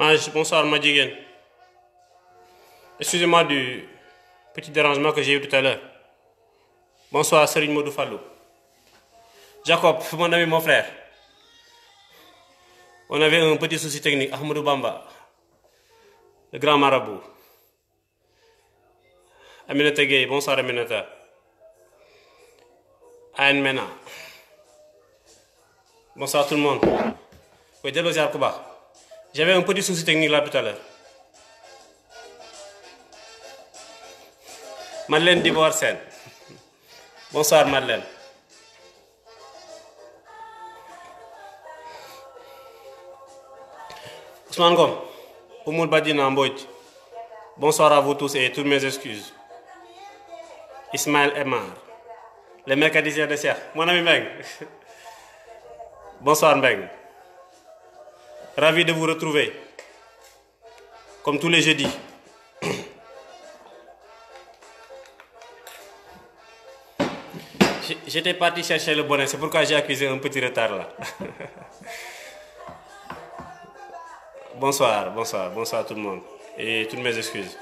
Maj, bonsoir Madjigen. Excusez-moi du petit dérangement que j'ai eu tout à l'heure. Bonsoir Serine Modou Fallou. Jacob, mon ami, mon frère. On avait un petit souci technique. Ahmadou Bamba, le grand marabout. Aminata Gueye, bonsoir Aminata. Ayn Mena. Bonsoir tout le monde. Oui, Delosiar Kouba. J'avais un petit souci technique là tout à l'heure. Madeleine Dibor Sen. Bonsoir Madeleine. Ousmane Gom. Oumoul Badina Mboj. Bonsoir à vous tous et toutes mes excuses. Ismaël Emar. Le mécanicien de Cheikh. Mon ami Mbeng. Bonsoir Mbeng. Ravi de vous retrouver. Comme tous les jeudis. J'étais parti chercher le bonnet, c'est pourquoi j'ai accusé un petit retard là. Bonsoir tout le monde. Et toutes mes excuses.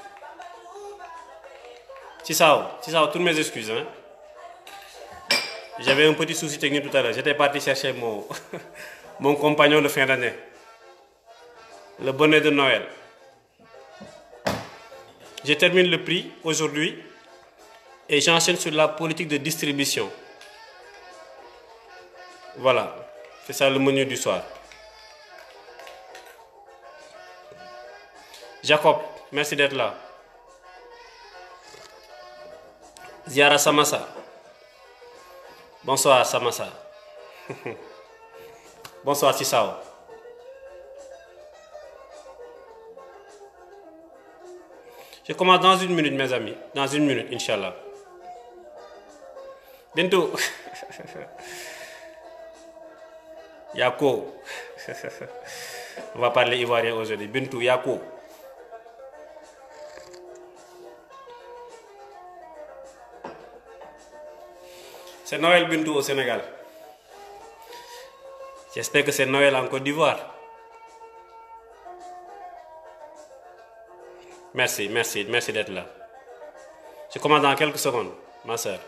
Tissao, toutes mes excuses. Hein? J'avais un petit souci technique tout à l'heure. J'étais parti chercher mon compagnon de fin d'année. Le bonnet de Noël. Je termine le prix aujourd'hui et j'enchaîne sur la politique de distribution. Voilà, c'est ça le menu du soir. Jacob, merci d'être là. Ziara Samassa. Bonsoir Samassa. Bonsoir Tissao. Je commence dans une minute, mes amis. Dans une minute, Inch'Allah. Bientôt. Yako. On va parler ivoirien aujourd'hui. Bintou, Yako. C'est Noël Bintou au Sénégal. J'espère que c'est Noël en Côte d'Ivoire. Merci d'être là. Je commence dans quelques secondes, ma soeur.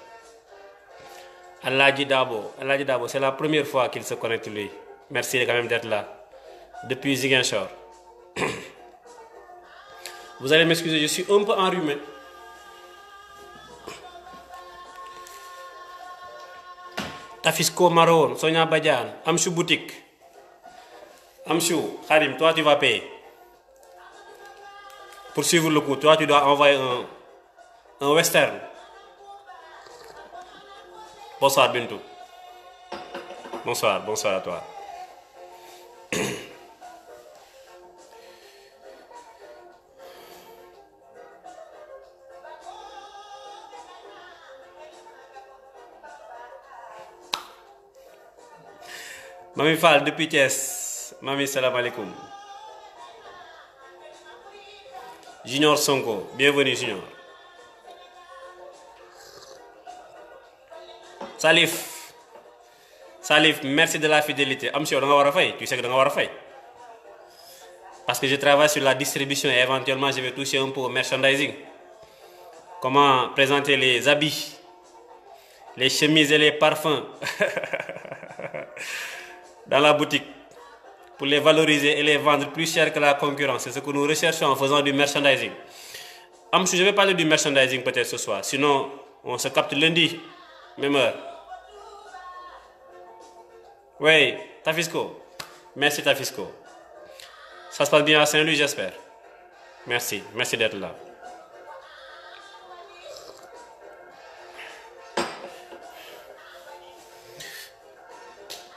Aladji Dabo, c'est la première fois qu'il se connecte lui. Merci quand même d'être là. Depuis Ziguinchor. Vous allez m'excuser, je suis un peu enrhumé. Tafisco Maroon, Sonia Badian, Amchou Boutique. Amchou, Karim, toi tu vas payer. Pour suivre le coup, toi tu dois envoyer un western. Bonsoir Bintou. Bonsoir à toi. Mami Fall depuis Thiès. Mami salam alaikum. Junior Sonko, bienvenue Junior. Salif, merci de la fidélité. Amsio, tu sais que tu vas faire. Parce que je travaille sur la distribution et éventuellement je vais toucher un peu au merchandising. Comment présenter les habits, les chemises et les parfums dans la boutique pour les valoriser et les vendre plus cher que la concurrence. C'est ce que nous recherchons en faisant du merchandising. Amsio, je vais parler du merchandising peut-être ce soir. Sinon, on se capte lundi, même heure. Oui, Tafisco. Merci Tafisco. Ça se passe bien à Saint-Louis, j'espère. Merci d'être là.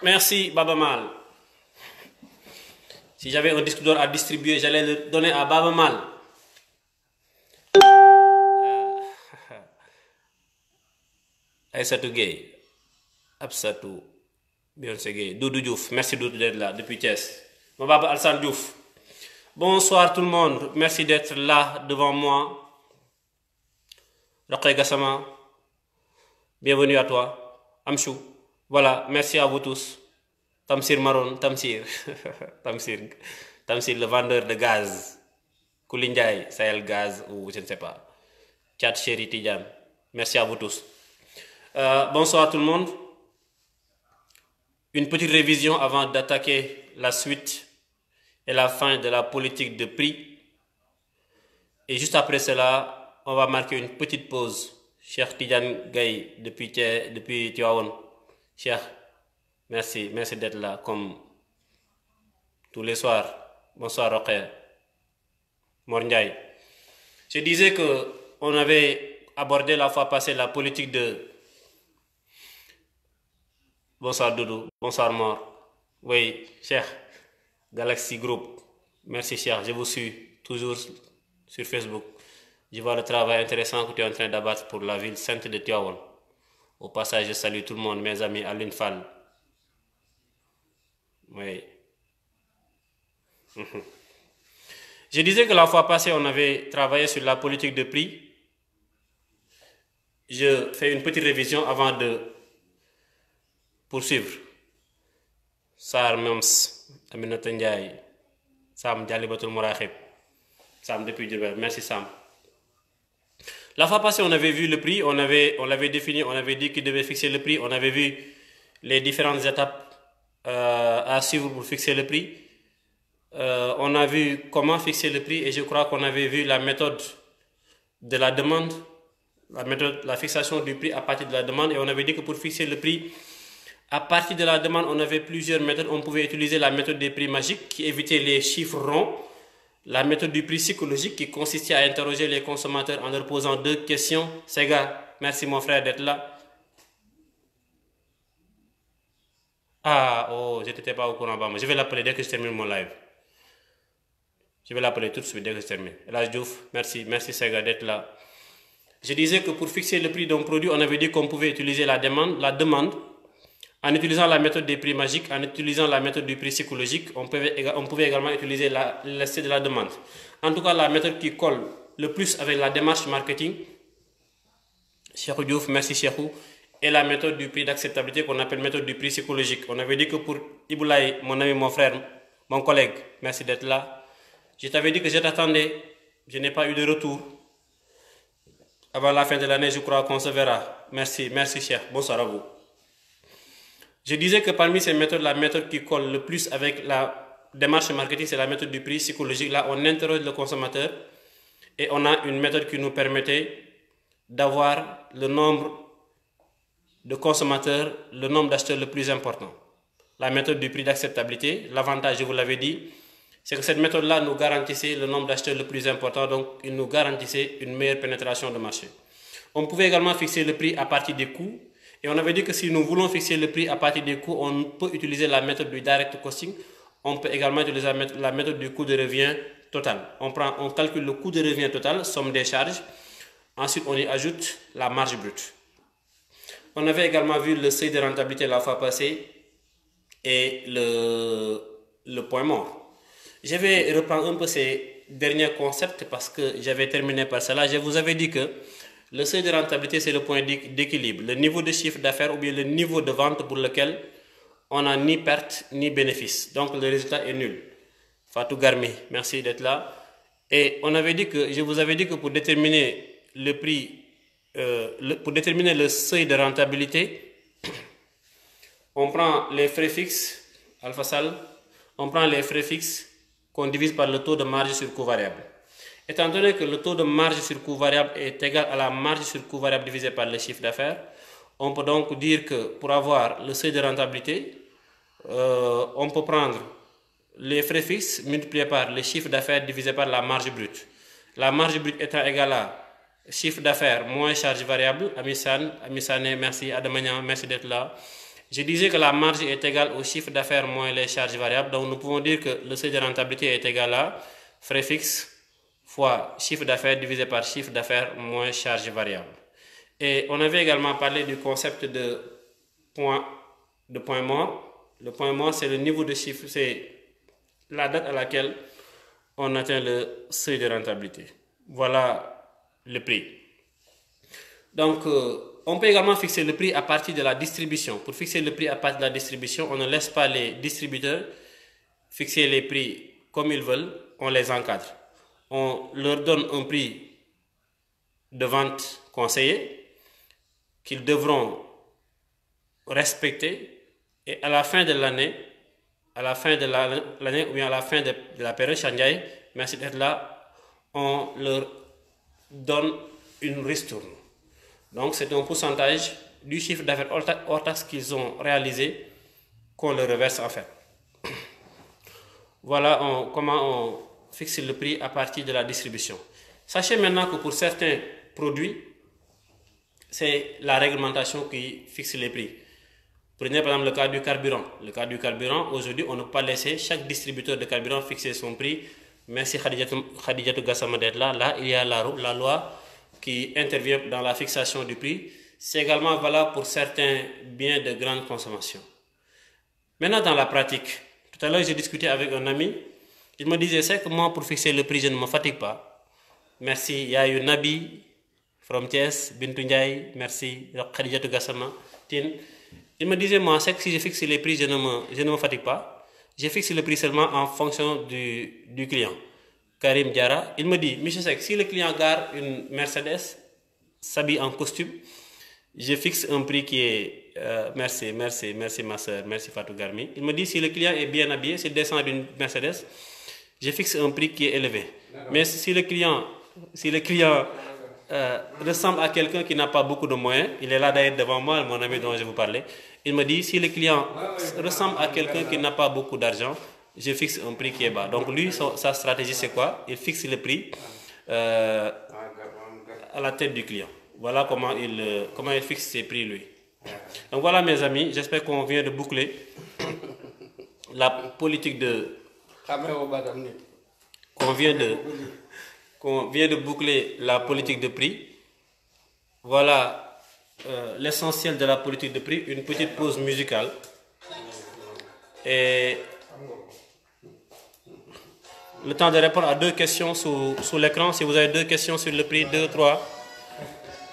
Merci Baba Mal. Si j'avais un disque d'or à distribuer, j'allais le donner à Baba Mal. Aïssatou Gueye. Absatou. Beyoncé Gueye. Doudou Diouf. Merci Doudou d'être là depuis Thiès. Mon Baba Alsan Diouf. Bonsoir tout le monde. Merci d'être là devant moi. Rokhaya Gassama. Bienvenue à toi. Amchou. Voilà, merci à vous tous. Tamsir Maron, Tamsir. Tamsir, le vendeur de gaz. Koulindiaï, Sahel Gaz, ou je ne sais pas. Tchat Chéri Tidjan. Merci à vous tous. Bonsoir tout le monde. Une petite révision avant d'attaquer la suite et la fin de la politique de prix. Et juste après cela, on va marquer une petite pause. Cheikh Tidjan Gaye depuis Tivaouane. Cheikh, merci d'être là comme tous les soirs. Bonsoir Rokhaya. Mor Ndiaye. Je disais que on avait abordé la fois passée la politique de... Bonsoir Doudou, bonsoir Mor. Oui, Cheikh, Galaxy Group. Merci Cheikh, je vous suis toujours sur Facebook. Je vois le travail intéressant que tu es en train d'abattre pour la ville sainte de Tivaouane. Au passage, je salue tout le monde, mes amis, à l'Unfal. Oui. Je disais que la fois passée, on avait travaillé sur la politique de prix. Je fais une petite révision avant de poursuivre. Sar Mems, Aminata Ndiaye, Sam Dialibatul Mourahib, Sam depuis Djibel. Merci Sam. La fois passée, on avait vu le prix, on l'avait défini, on avait dit qu'il devait fixer le prix, on avait vu les différentes étapes à suivre pour fixer le prix. On a vu comment fixer le prix et je crois qu'on avait vu la méthode de la demande, la fixation du prix à partir de la demande, et on avait dit que pour fixer le prix à partir de la demande, on avait plusieurs méthodes. On pouvait utiliser la méthode des prix magiques qui évitait les chiffres ronds, la méthode du prix psychologique qui consistait à interroger les consommateurs en leur posant deux questions. Sega, merci mon frère d'être là. Ah, oh, je n'étais pas au courant. Je vais l'appeler dès que je termine mon live. Je vais l'appeler tout de suite dès que je termine. Elhadj Diouf, merci Sega d'être là. Je disais que pour fixer le prix d'un produit, on avait dit qu'on pouvait utiliser la demande, en utilisant la méthode des prix magiques, en utilisant la méthode du prix psychologique, on pouvait également utiliser l'élasticité de la demande. En tout cas, la méthode qui colle le plus avec la démarche marketing, Cheikhou Diouf, merci Cheikhou, et la méthode du prix d'acceptabilité qu'on appelle méthode du prix psychologique. On avait dit que pour Iboulaye, mon ami, mon frère, mon collègue, merci d'être là. Je t'avais dit que je t'attendais, je n'ai pas eu de retour. Avant la fin de l'année, je crois qu'on se verra. Merci Cheikh, bonsoir à vous. Je disais que parmi ces méthodes, la méthode qui colle le plus avec la démarche marketing, c'est la méthode du prix psychologique. Là, on interroge le consommateur et on a une méthode qui nous permettait d'avoir le nombre de consommateurs, le nombre d'acheteurs le plus important. La méthode du prix d'acceptabilité, l'avantage, je vous l'avais dit, c'est que cette méthode-là nous garantissait le nombre d'acheteurs le plus important, donc il nous garantissait une meilleure pénétration de marché. On pouvait également fixer le prix à partir des coûts. Et on avait dit que si nous voulons fixer le prix à partir des coûts, on peut utiliser la méthode du direct costing. On peut également utiliser la méthode du coût de revient total. On calcule le coût de revient total, somme des charges. Ensuite, on y ajoute la marge brute. On avait également vu le seuil de rentabilité la fois passée et le point mort. Je vais reprendre un peu ces derniers concepts parce que j'avais terminé par cela. Je vous avais dit que le seuil de rentabilité, c'est le point d'équilibre, le niveau de chiffre d'affaires ou bien le niveau de vente pour lequel on n'a ni perte ni bénéfice. Donc le résultat est nul. Fatou Garmi, merci d'être là. Et je vous avais dit que pour déterminer le prix, pour déterminer le seuil de rentabilité, on prend les frais fixes, Alpha Sal, on prend les frais fixes qu'on divise par le taux de marge sur coût variable. Étant donné que le taux de marge sur coût variable est égal à la marge sur coût variable divisé par le chiffre d'affaires, on peut donc dire que pour avoir le seuil de rentabilité, on peut prendre les frais fixes multipliés par le chiffre d'affaires divisé par la marge brute. La marge brute étant égale à chiffre d'affaires moins charge variable. Amissane, merci. Adamanian, merci d'être là. Je disais que la marge est égale au chiffre d'affaires moins les charges variables. Donc nous pouvons dire que le seuil de rentabilité est égal à frais fixes fois chiffre d'affaires divisé par chiffre d'affaires moins charge variable. Et on avait également parlé du concept de point mort. Le point mort, c'est le niveau de chiffre, c'est la date à laquelle on atteint le seuil de rentabilité. Voilà le prix. Donc, on peut également fixer le prix à partir de la distribution. Pour fixer le prix à partir de la distribution, on ne laisse pas les distributeurs fixer les prix comme ils veulent, on les encadre. On leur donne un prix de vente conseillé qu'ils devront respecter, et à la fin de l'année, ou bien à la fin de la période Shanghai, merci d'être là, on leur donne une ristourne. Donc c'est un pourcentage du chiffre d'affaires hors taxe qu'ils ont réalisé qu'on leur reverse en fait. Voilà comment on fixe le prix à partir de la distribution. Sachez maintenant que pour certains produits, c'est la réglementation qui fixe les prix. Prenez par exemple le cas du carburant. Le cas du carburant, aujourd'hui, on ne peut pas laisser chaque distributeur de carburant fixer son prix. Merci Khadijatou Gassama d'être là. Là, il y a la loi qui intervient dans la fixation du prix. C'est également valable pour certains biens de grande consommation. Maintenant, dans la pratique, tout à l'heure, j'ai discuté avec un ami. Il me disait, c'est que moi, pour fixer le prix, je ne me fatigue pas. Merci. Il y a eu Nabi, from Thiès, Bintou Ndiaye, merci, Khadijatou Gassama, Tin. Il me disait, moi, c'est que si je fixe les prix, je ne me fatigue pas. Je fixe le prix seulement en fonction du client. Karim Diara, il me dit, Michel Sek, si le client gare une Mercedes, s'habille en costume, je fixe un prix qui est... merci ma soeur, merci Fatou Garmi. Il me dit, si le client est bien habillé, s'il descend d'une Mercedes, je fixe un prix qui est élevé. Mais si le client ressemble à quelqu'un qui n'a pas beaucoup de moyens, il est là d'ailleurs devant moi, mon ami dont je vous parlais, il me dit, si le client ressemble à quelqu'un qui n'a pas beaucoup d'argent, je fixe un prix qui est bas. Donc lui, sa stratégie c'est quoi? Il fixe le prix à la tête du client. Voilà comment il fixe ses prix lui. Donc voilà mes amis, j'espère qu'on vient de boucler la politique de... qu'on vient de boucler la politique de prix. Voilà l'essentiel de la politique de prix. Une petite pause musicale. Et le temps de répondre à 2 questions sous l'écran. Si vous avez 2 questions sur le prix, 2, 3,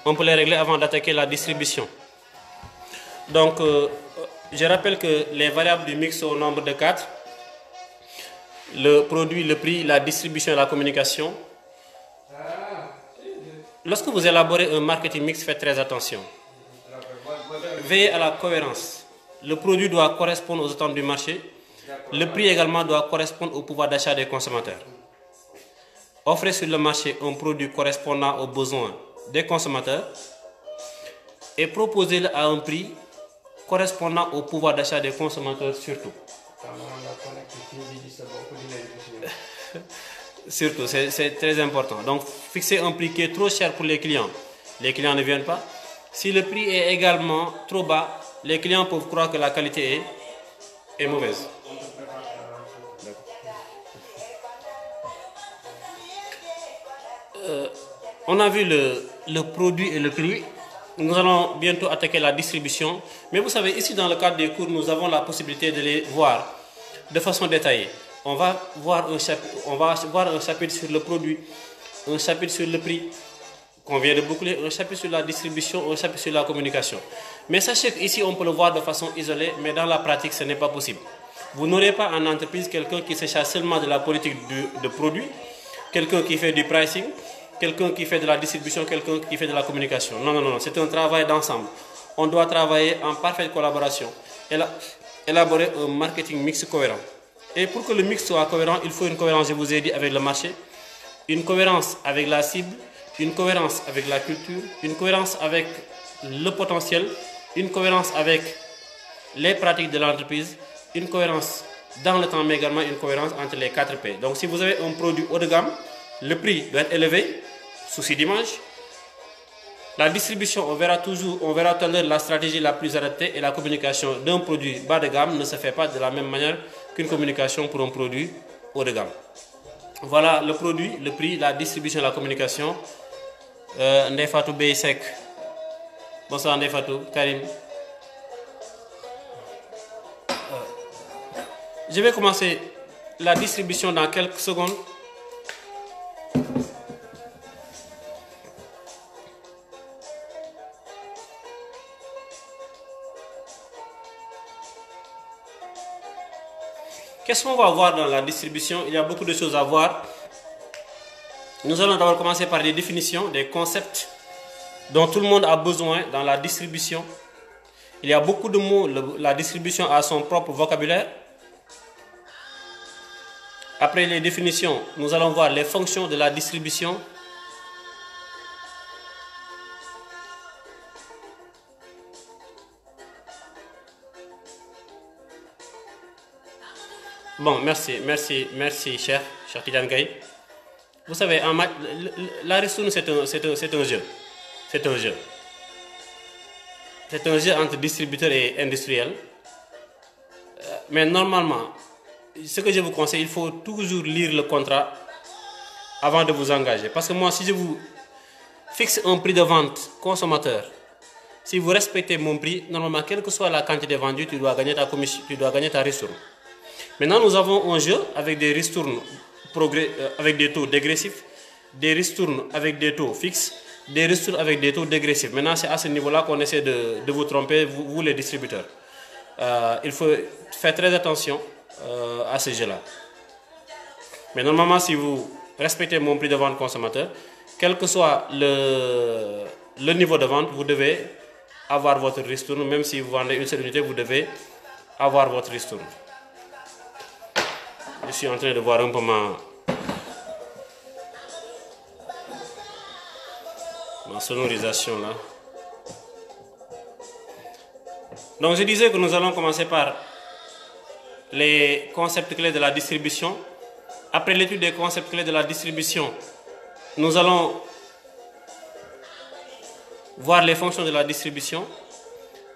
on peut les régler avant d'attaquer la distribution. Donc, je rappelle que les variables du mix sont au nombre de 4. Le produit, le prix, la distribution et la communication. Lorsque vous élaborez un marketing mix, faites très attention. Veillez à la cohérence. Le produit doit correspondre aux attentes du marché. Le prix également doit correspondre au pouvoir d'achat des consommateurs. Offrez sur le marché un produit correspondant aux besoins des consommateurs et proposez-le à un prix correspondant au pouvoir d'achat des consommateurs surtout. Surtout, c'est très important. Donc, fixer un prix qui est trop cher pour les clients ne viennent pas. Si le prix est également trop bas, les clients peuvent croire que la qualité est mauvaise. On a vu le produit et le prix. Nous allons bientôt attaquer la distribution. Mais vous savez, ici dans le cadre des cours, nous avons la possibilité de les voir de façon détaillée. On va voir un chapitre sur le produit, un chapitre sur le prix qu'on vient de boucler, un chapitre sur la distribution, un chapitre sur la communication. Mais sachez qu'ici, on peut le voir de façon isolée, mais dans la pratique, ce n'est pas possible. Vous n'aurez pas en entreprise quelqu'un qui se charge seulement de la politique de produit, quelqu'un qui fait du pricing, quelqu'un qui fait de la distribution, quelqu'un qui fait de la communication. Non, non, non, c'est un travail d'ensemble. On doit travailler en parfaite collaboration, élaborer un marketing mix cohérent. Et pour que le mix soit cohérent, il faut une cohérence, je vous ai dit, avec le marché, une cohérence avec la cible, une cohérence avec la culture, une cohérence avec le potentiel, une cohérence avec les pratiques de l'entreprise, une cohérence dans le temps, mais également une cohérence entre les 4 P. Donc si vous avez un produit haut de gamme, le prix doit être élevé, souci d'image. La distribution, on verra tout à l'heure la stratégie la plus adaptée, et la communication d'un produit bas de gamme ne se fait pas de la même manière qu'une communication pour un produit haut de gamme. Voilà le produit, le prix, la distribution, la communication. Ndeye Fatou Beysek. Bonsoir Ndeye Fatou, Karim. Je vais commencer la distribution dans quelques secondes. Qu'est-ce qu'on va voir dans la distribution? Il y a beaucoup de choses à voir. Nous allons d'abord commencer par les définitions, des concepts dont tout le monde a besoin dans la distribution. Il y a beaucoup de mots, la distribution a son propre vocabulaire. Après les définitions, nous allons voir les fonctions de la distribution. Bon, merci, cher Tidjane Gaye. Vous savez, la ristourne, c'est un jeu. C'est un jeu. C'est un jeu entre distributeurs et industriels. Mais normalement, ce que je vous conseille, il faut toujours lire le contrat avant de vous engager. Parce que moi, si je vous fixe un prix de vente consommateur, si vous respectez mon prix, normalement, quelle que soit la quantité vendue, tu dois gagner ta commission, tu dois gagner ta ristourne. Maintenant, nous avons un jeu avec des ristournes avec des taux dégressifs, des ristournes avec des taux fixes, des ristournes avec des taux dégressifs. Maintenant, c'est à ce niveau-là qu'on essaie de vous tromper, vous les distributeurs. Il faut faire très attention à ce jeu-là. Mais normalement, si vous respectez mon prix de vente consommateur, quel que soit le niveau de vente, vous devez avoir votre ristourne. Même si vous vendez une seule unité, vous devez avoir votre ristourne. Je suis en train de voir un peu ma sonorisation là. Donc je disais que nous allons commencer par les concepts clés de la distribution. Après l'étude des concepts clés de la distribution, nous allons voir les fonctions de la distribution.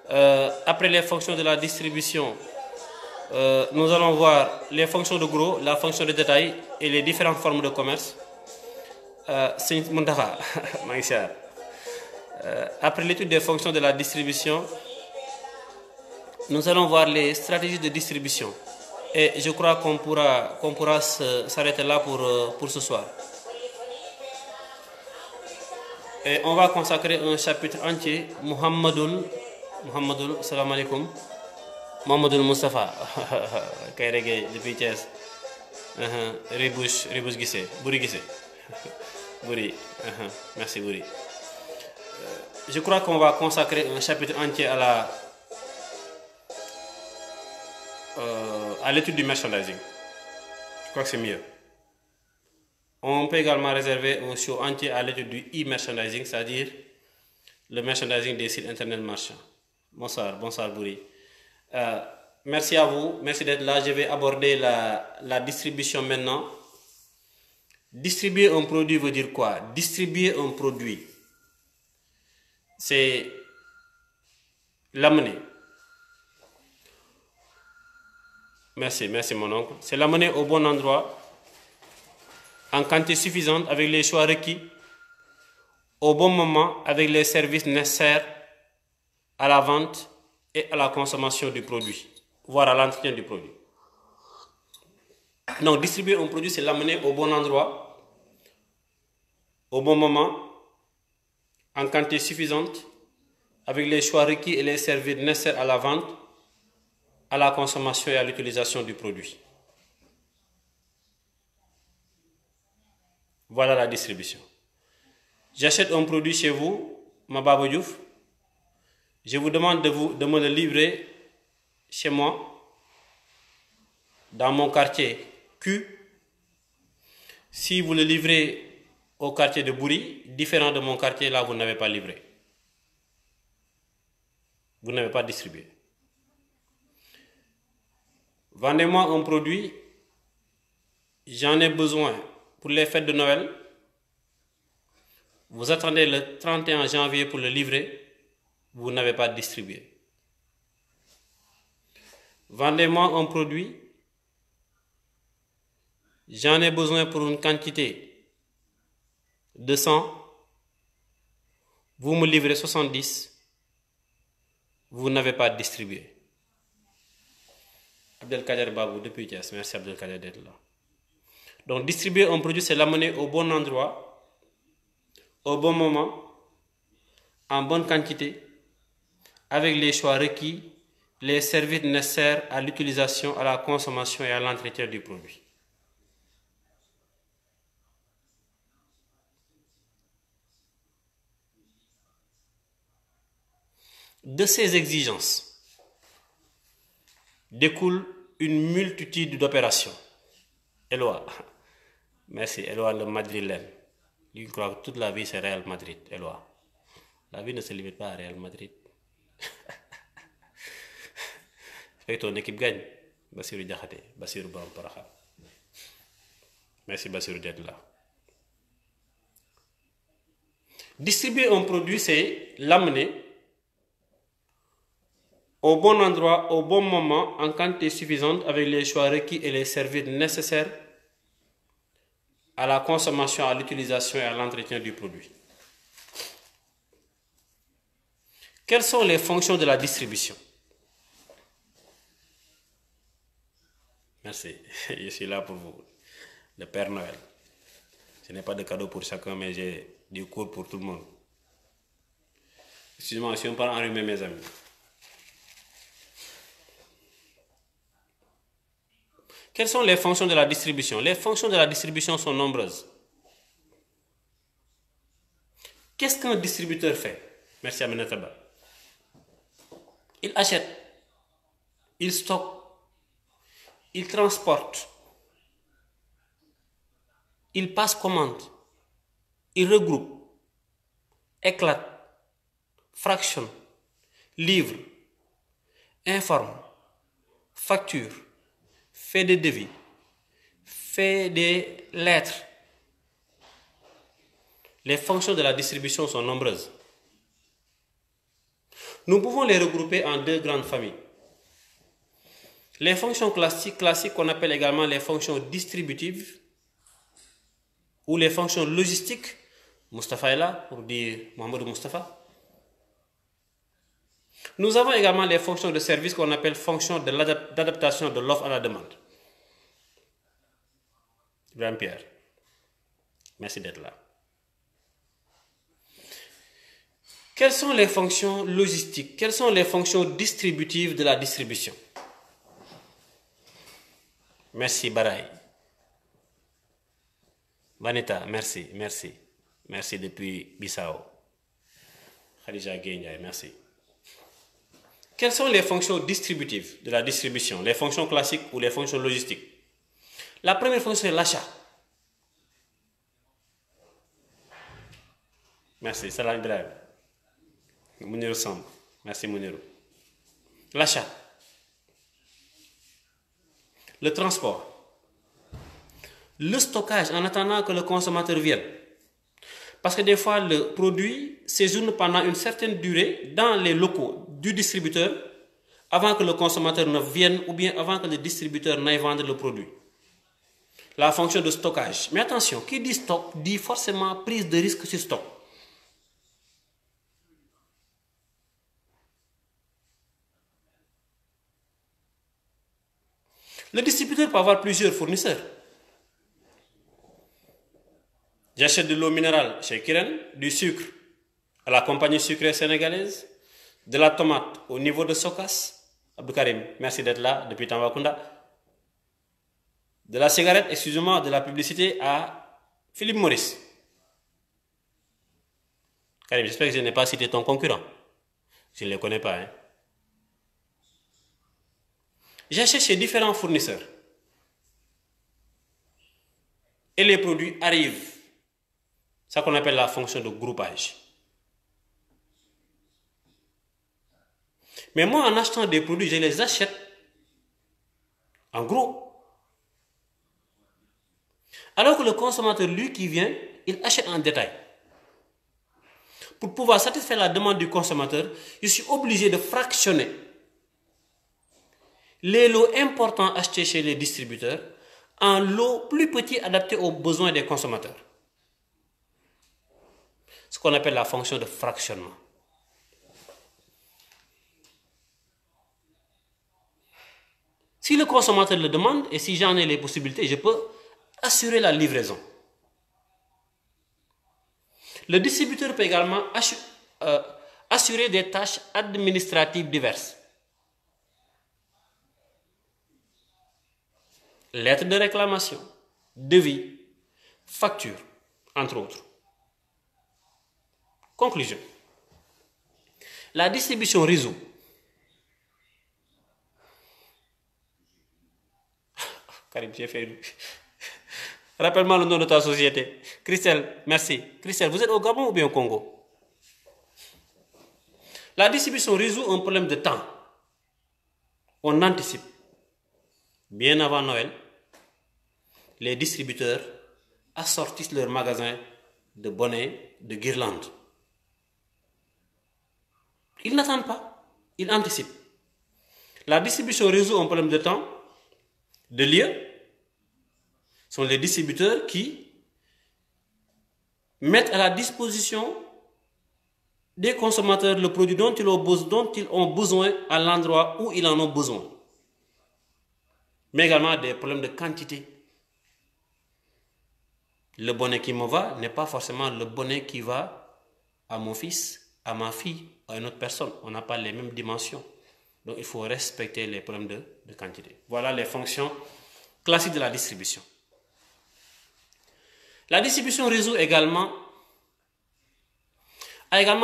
Après les fonctions de la distribution, nous allons voir les fonctions de gros, la fonction de détail et les différentes formes de commerce. Après l'étude des fonctions de la distribution, nous allons voir les stratégies de distribution. Et je crois qu'on pourra s'arrêter là pour ce soir. Et on va consacrer un chapitre entier, Muhammadul, salam alaikum. Mohamedou Moustapha Kayrege depuis Thiès Ribouche Guissé Bouri Guissé Bouri merci Bouri. Je crois qu'on va consacrer un chapitre entier à l'étude du merchandising. Je crois que c'est mieux. On peut également réserver un show entier à l'étude du e-merchandising, c'est-à-dire le merchandising des sites internet marchands. Bonsoir Bouri. Merci à vous, merci d'être là. Je vais aborder la distribution maintenant. Distribuer un produit veut dire quoi? Distribuer un produit, c'est l'amener. Merci mon oncle. C'est l'amener au bon endroit, en quantité suffisante, avec les choix requis, au bon moment, avec les services nécessaires à la vente et à la consommation du produit, voire à l'entretien du produit. Donc, distribuer un produit, c'est l'amener au bon endroit, au bon moment, en quantité suffisante, avec les choix requis et les services nécessaires à la vente, à la consommation et à l'utilisation du produit. Voilà la distribution. J'achète un produit chez vous, Mababo Diouf. Je vous demande de me le livrer chez moi, dans mon quartier Q. Si vous le livrez au quartier de Bouri, différent de mon quartier, là, vous n'avez pas livré. Vous n'avez pas distribué. Vendez-moi un produit, j'en ai besoin pour les fêtes de Noël. Vous attendez le 31 janvier pour le livrer. Vous n'avez pas distribué. Vendez-moi un produit, j'en ai besoin pour une quantité de 100, vous me livrez 70, vous n'avez pas distribué. Abdelkader Babou depuis Thiès, merci Abdelkader d'être là. Donc distribuer un produit, c'est l'amener au bon endroit, au bon moment, en bonne quantité, avec les choix requis les services nécessaires à l'utilisation, à la consommation et à l'entretien du produit. De ces exigences découle une multitude d'opérations. Eloi, merci, Eloi le madrilène. Lui croit que toute la vie c'est Real Madrid, Eloi. La vie ne se limite pas à Real Madrid. Fait que ton équipe gagne. Bassirou Diakhaté, Bassirou Borom Parakhane. Merci Bassirou d'être là. Distribuer un produit, c'est l'amener au bon endroit, au bon moment, en quantité suffisante, avec les choix requis et les services nécessaires à la consommation, à l'utilisation et à l'entretien du produit. Quelles sont les fonctions de la distribution? Merci, je suis là pour vous, le Père Noël. Ce n'est pas de cadeau pour chacun, mais j'ai du cours pour tout le monde. Excusez-moi, si on parle enrhumé, mes amis. Quelles sont les fonctions de la distribution? Les fonctions de la distribution sont nombreuses. Qu'est-ce qu'un distributeur fait? Merci Aminataba. Il achète, il stocke, il transporte, il passe commande, il regroupe, éclate, fractionne, livre, informe, facture, fait des devis, fait des lettres. Les fonctions de la distribution sont nombreuses. Nous pouvons les regrouper en deux grandes familles. Les fonctions classiques qu'on appelle également les fonctions distributives ou les fonctions logistiques. Moustapha est là pour dire Mohamed Moustapha. Nous avons également les fonctions de service qu'on appelle fonctions d'adaptation de l'offre à la demande. Ibrahim Pierre, merci d'être là. Quelles sont les fonctions logistiques? Quelles sont les fonctions distributives de la distribution? Merci Baraï. Vanita, merci, merci. Merci depuis Bissau. Khadija Gueye, merci. Quelles sont les fonctions distributives de la distribution? Les fonctions classiques ou les fonctions logistiques? La première fonction est l'achat. Merci, Salah Ibrahim. Mounirou Samb. Merci Mounirou. L'achat. Le transport. Le stockage en attendant que le consommateur vienne. Parce que des fois, le produit séjourne pendant une certaine durée dans les locaux du distributeur avant que le consommateur ne vienne ou bien avant que le distributeur n'aille vendre le produit. La fonction de stockage. Mais attention, qui dit stock dit forcément prise de risque sur stock. Le distributeur peut avoir plusieurs fournisseurs. J'achète de l'eau minérale chez Kiren, du sucre à la compagnie sucrière sénégalaise, de la tomate au niveau de Sokas. Abdou Karim, merci d'être là depuis Tambacounda. De la cigarette, excusez-moi, de la publicité à Philippe Maurice. Karim, j'espère que je n'ai pas cité ton concurrent. Je ne les connais pas. Hein. J'achète chez différents fournisseurs. Et les produits arrivent. C'est ça qu'on appelle la fonction de groupage. Mais moi, en achetant des produits, je les achète en gros. Alors que le consommateur, lui qui vient, il achète en détail. Pour pouvoir satisfaire la demande du consommateur, je suis obligé de fractionner les lots importants achetés chez les distributeurs en lots plus petits adaptés aux besoins des consommateurs. Ce qu'on appelle la fonction de fractionnement. Si le consommateur le demande et si j'en ai les possibilités, je peux assurer la livraison. Le distributeur peut également assurer des tâches administratives diverses. lettres de réclamation, devis, factures, entre autres. Conclusion. La distribution réseau. Karim, j'ai fait. Rappelle-moi le nom de ta société. Christelle, merci. Christelle, vous êtes au Gabon ou bien au Congo? La distribution résout un problème de temps. On anticipe. Bien avant Noël, les distributeurs assortissent leurs magasins de bonnets, de guirlandes. Ils n'attendent pas, ils anticipent. La distribution résout un problème de temps, de lieu. Ce sont les distributeurs qui mettent à la disposition des consommateurs le produit dont ils ont besoin à l'endroit où ils en ont besoin. Mais également des problèmes de quantité. Le bonnet qui me va n'est pas forcément le bonnet qui va à mon fils, à ma fille, à une autre personne. On n'a pas les mêmes dimensions. Donc il faut respecter les problèmes de quantité. Voilà les fonctions classiques de la distribution. La distribution réseau a également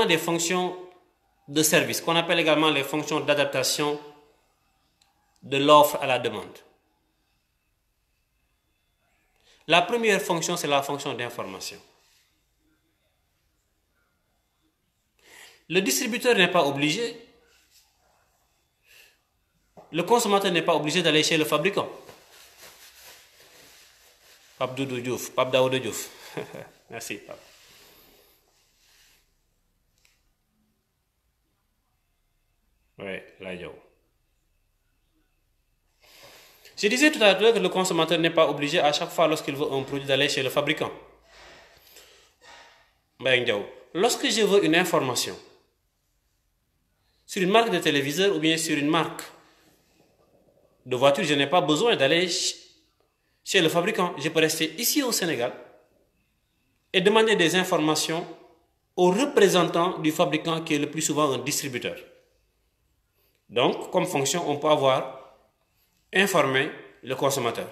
des fonctions de service, qu'on appelle également les fonctions d'adaptation de l'offre à la demande. La première fonction, c'est la fonction d'information. Le distributeur n'est pas obligé, le consommateur n'est pas obligé d'aller chez le fabricant. Pape Doudou Diouf, Pape Daouda Diouf. Merci, Pape. Oui, là, yo. Je disais tout à l'heure que le consommateur n'est pas obligé à chaque fois lorsqu'il veut un produit d'aller chez le fabricant. Lorsque je veux une information sur une marque de téléviseur ou bien sur une marque de voiture, je n'ai pas besoin d'aller chez le fabricant. Je peux rester ici au Sénégal et demander des informations au représentant du fabricant qui est le plus souvent un distributeur. Donc, comme fonction, on peut avoir informé le consommateur.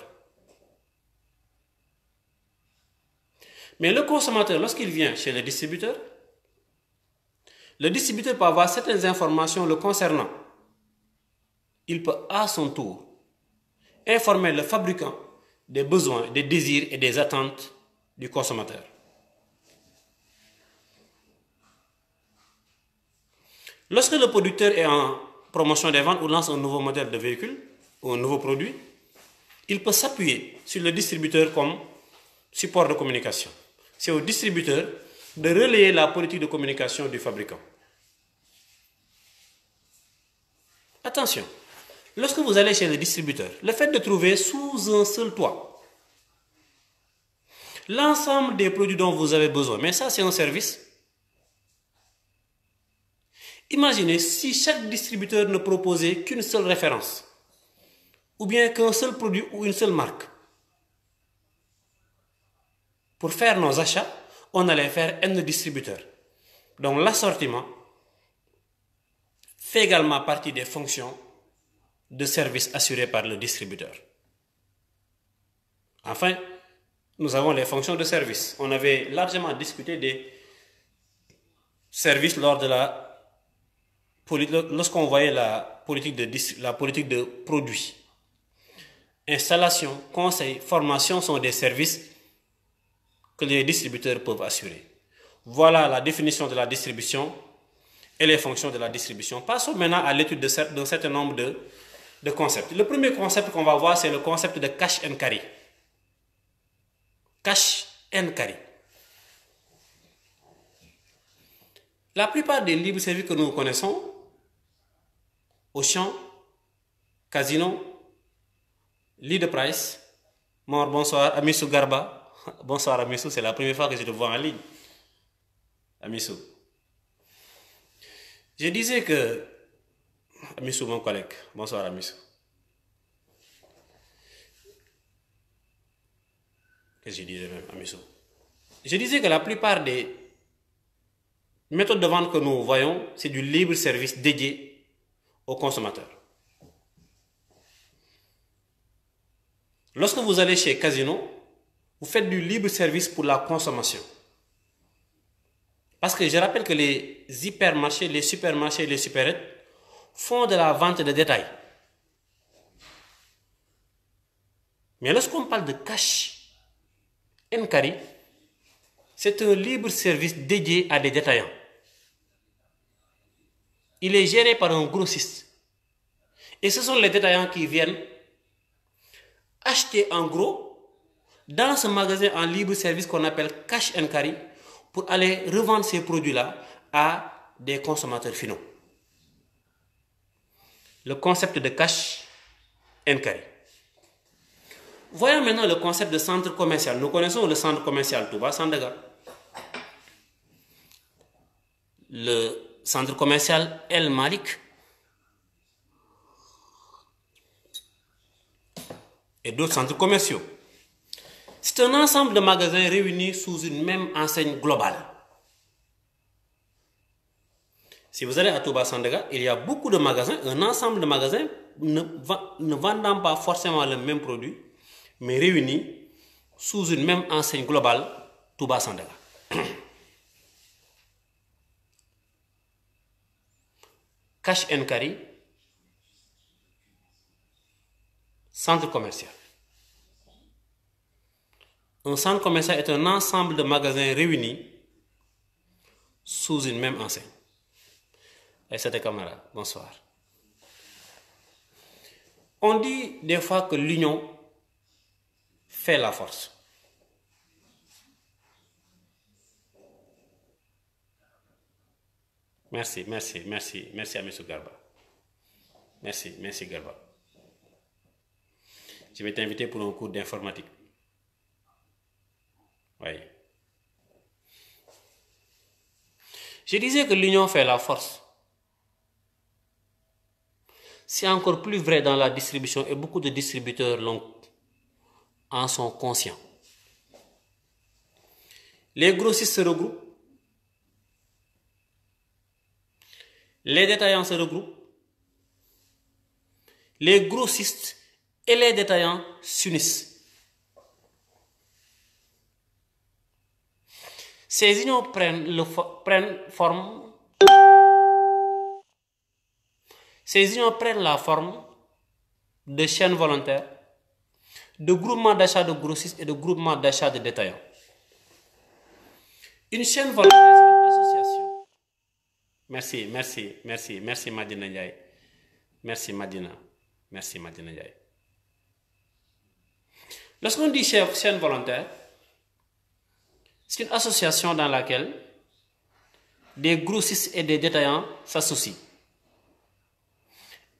Mais le consommateur, lorsqu'il vient chez le distributeur peut avoir certaines informations le concernant. Il peut à son tour informer le fabricant des besoins, des désirs et des attentes du consommateur. Lorsque le producteur est en promotion des ventes ou lance un nouveau modèle de véhicule ou un nouveau produit, il peut s'appuyer sur le distributeur comme support de communication. C'est au distributeur de relayer la politique de communication du fabricant. Attention, lorsque vous allez chez le distributeur, le fait de trouver sous un seul toit l'ensemble des produits dont vous avez besoin, mais ça c'est un service. Imaginez si chaque distributeur ne proposait qu'une seule référence, ou bien qu'un seul produit ou une seule marque. Pour faire nos achats, on allait faire N distributeurs. Donc l'assortiment fait également partie des fonctions de service assurées par le distributeur. Enfin, nous avons les fonctions de service. On avait largement discuté des services lorsqu'on voyait la politique de produits. Installation, conseil, formation sont des services que les distributeurs peuvent assurer. Voilà la définition de la distribution et les fonctions de la distribution. Passons maintenant à l'étude d'un certain nombre de concepts. Le premier concept qu'on va voir, c'est le concept de cash and carry. Cash and carry. La plupart des livres services que nous connaissons, Auchan, Casino, Leader Price, Mor, bonsoir, Amissou Garba. Bonsoir Amissou, c'est la première fois que je te vois en ligne. Amissou. Je disais que... Amissou, mon collègue. Bonsoir Amissou. Qu'est-ce que je disais même, Amissou? Je disais que la plupart des méthodes de vente que nous voyons, c'est du libre service dédié aux consommateurs. Lorsque vous allez chez Casino, vous faites du libre service pour la consommation. Parce que je rappelle que les hypermarchés, les supermarchés, les supérettes font de la vente de détail. Mais lorsqu'on parle de Cash & Carry, c'est un libre service dédié à des détaillants. Il est géré par un grossiste. Et ce sont les détaillants qui viennent acheter en gros dans ce magasin en libre service qu'on appelle Cash & Carry pour aller revendre ces produits-là à des consommateurs finaux. Le concept de Cash & Carry. Voyons maintenant le concept de centre commercial. Nous connaissons le centre commercial Touba Sandaga. Le centre commercial El Malik et d'autres centres commerciaux. C'est un ensemble de magasins réunis sous une même enseigne globale. Si vous allez à Touba Sandaga, il y a beaucoup de magasins, un ensemble de magasins ne vendant pas forcément le même produit, mais réunis sous une même enseigne globale, Touba Sandaga. Cash & Carry, centre commercial. Un centre commercial est un ensemble de magasins réunis sous une même enseigne. Et c'était camarades, bonsoir. On dit des fois que l'union fait la force. Merci à M. Garba. Merci Garba. Je vais t'inviter pour un cours d'informatique. Oui. Je disais que l'union fait la force. C'est encore plus vrai dans la distribution et beaucoup de distributeurs en sont conscients. Les grossistes se regroupent, les détaillants se regroupent, les grossistes et les détaillants s'unissent. Ces unions prennent la forme de chaînes volontaires, de groupements d'achat de grossistes et de groupements d'achat de détaillants. Une chaîne volontaire, c'est une association. Merci Madina Ndiaye. Merci Madina Ndiaye. Lorsqu'on dit chaîne volontaire, c'est une association dans laquelle des grossistes et des détaillants s'associent.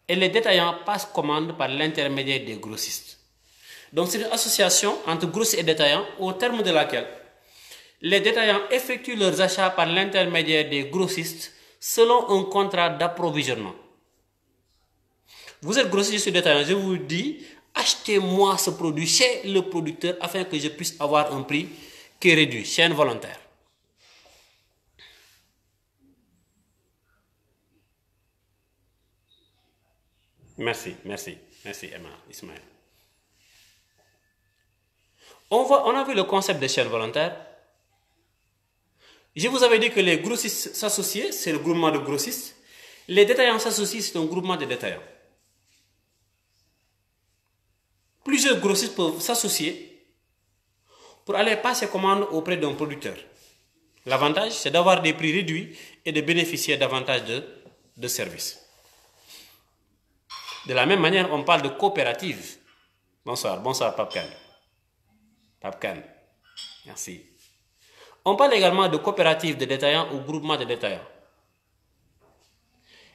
Et les détaillants passent commande par l'intermédiaire des grossistes. Donc c'est une association entre grossistes et détaillants au terme de laquelle les détaillants effectuent leurs achats par l'intermédiaire des grossistes selon un contrat d'approvisionnement. Vous êtes grossiste, je suis détaillant, je vous dis, achetez-moi ce produit chez le producteur afin que je puisse avoir un prix qui est réduit, chaîne volontaire. Merci Emma, Ismaël. On a vu le concept de chaîne volontaire. Je vous avais dit que les grossistes s'associaient, c'est le groupement de grossistes. Les détaillants s'associent, c'est un groupement de détaillants. Plusieurs grossistes peuvent s'associer pour aller passer commande auprès d'un producteur. L'avantage, c'est d'avoir des prix réduits et de bénéficier davantage de services. De la même manière, on parle de coopérative. Bonsoir Papkan. Merci. On parle également de coopérative de détaillants ou groupement de détaillants.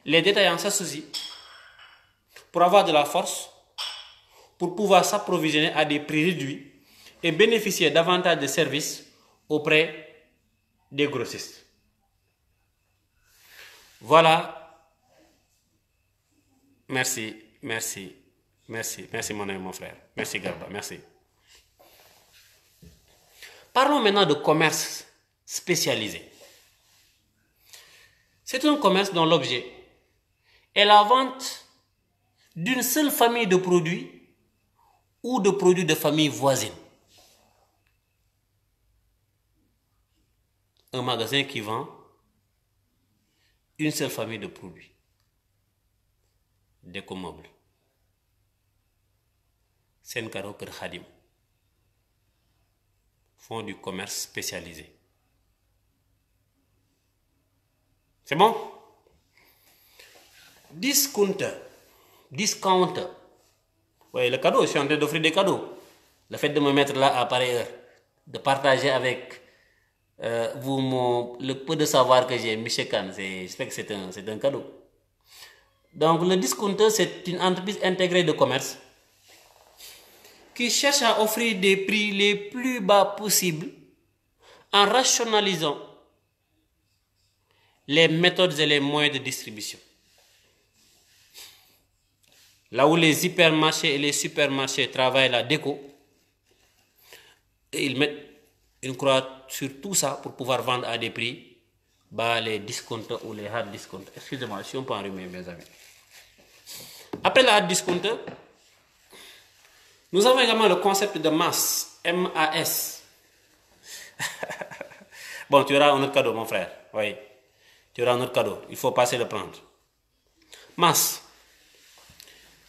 Les détaillants s'associent pour avoir de la force, pour pouvoir s'approvisionner à des prix réduits et bénéficier davantage de services auprès des grossistes. Voilà. Merci mon ami, mon frère. Merci Garba, merci. Parlons maintenant de commerce spécialisé. C'est un commerce dont l'objet est la vente d'une seule famille de produits ou de produits de famille voisine. Un magasin qui vend une seule famille de produits. Déco-meubles. Senkaro Kër Khadim font du commerce spécialisé. C'est bon? Discounter. Oui, le cadeau, je suis en train d'offrir des cadeaux. Le fait de me mettre là à pareille heure, de partager avec vous le peu de savoir que j'ai, M. Khan, j'espère que c'est un cadeau. Donc, le discounter, c'est une entreprise intégrée de commerce qui cherche à offrir des prix les plus bas possibles en rationalisant les méthodes et les moyens de distribution. Là où les hypermarchés et les supermarchés travaillent la déco, et ils mettent une croix sur tout ça pour pouvoir vendre à des prix bas, les discounter ou les hard discounter. Excusez-moi, si on peut enrhumer, mes amis. Après la hard discounter, nous avons également le concept de masse, M-A-S. Bon, tu auras un autre cadeau, mon frère. Oui, tu auras un autre cadeau. Il faut passer le prendre. Masse.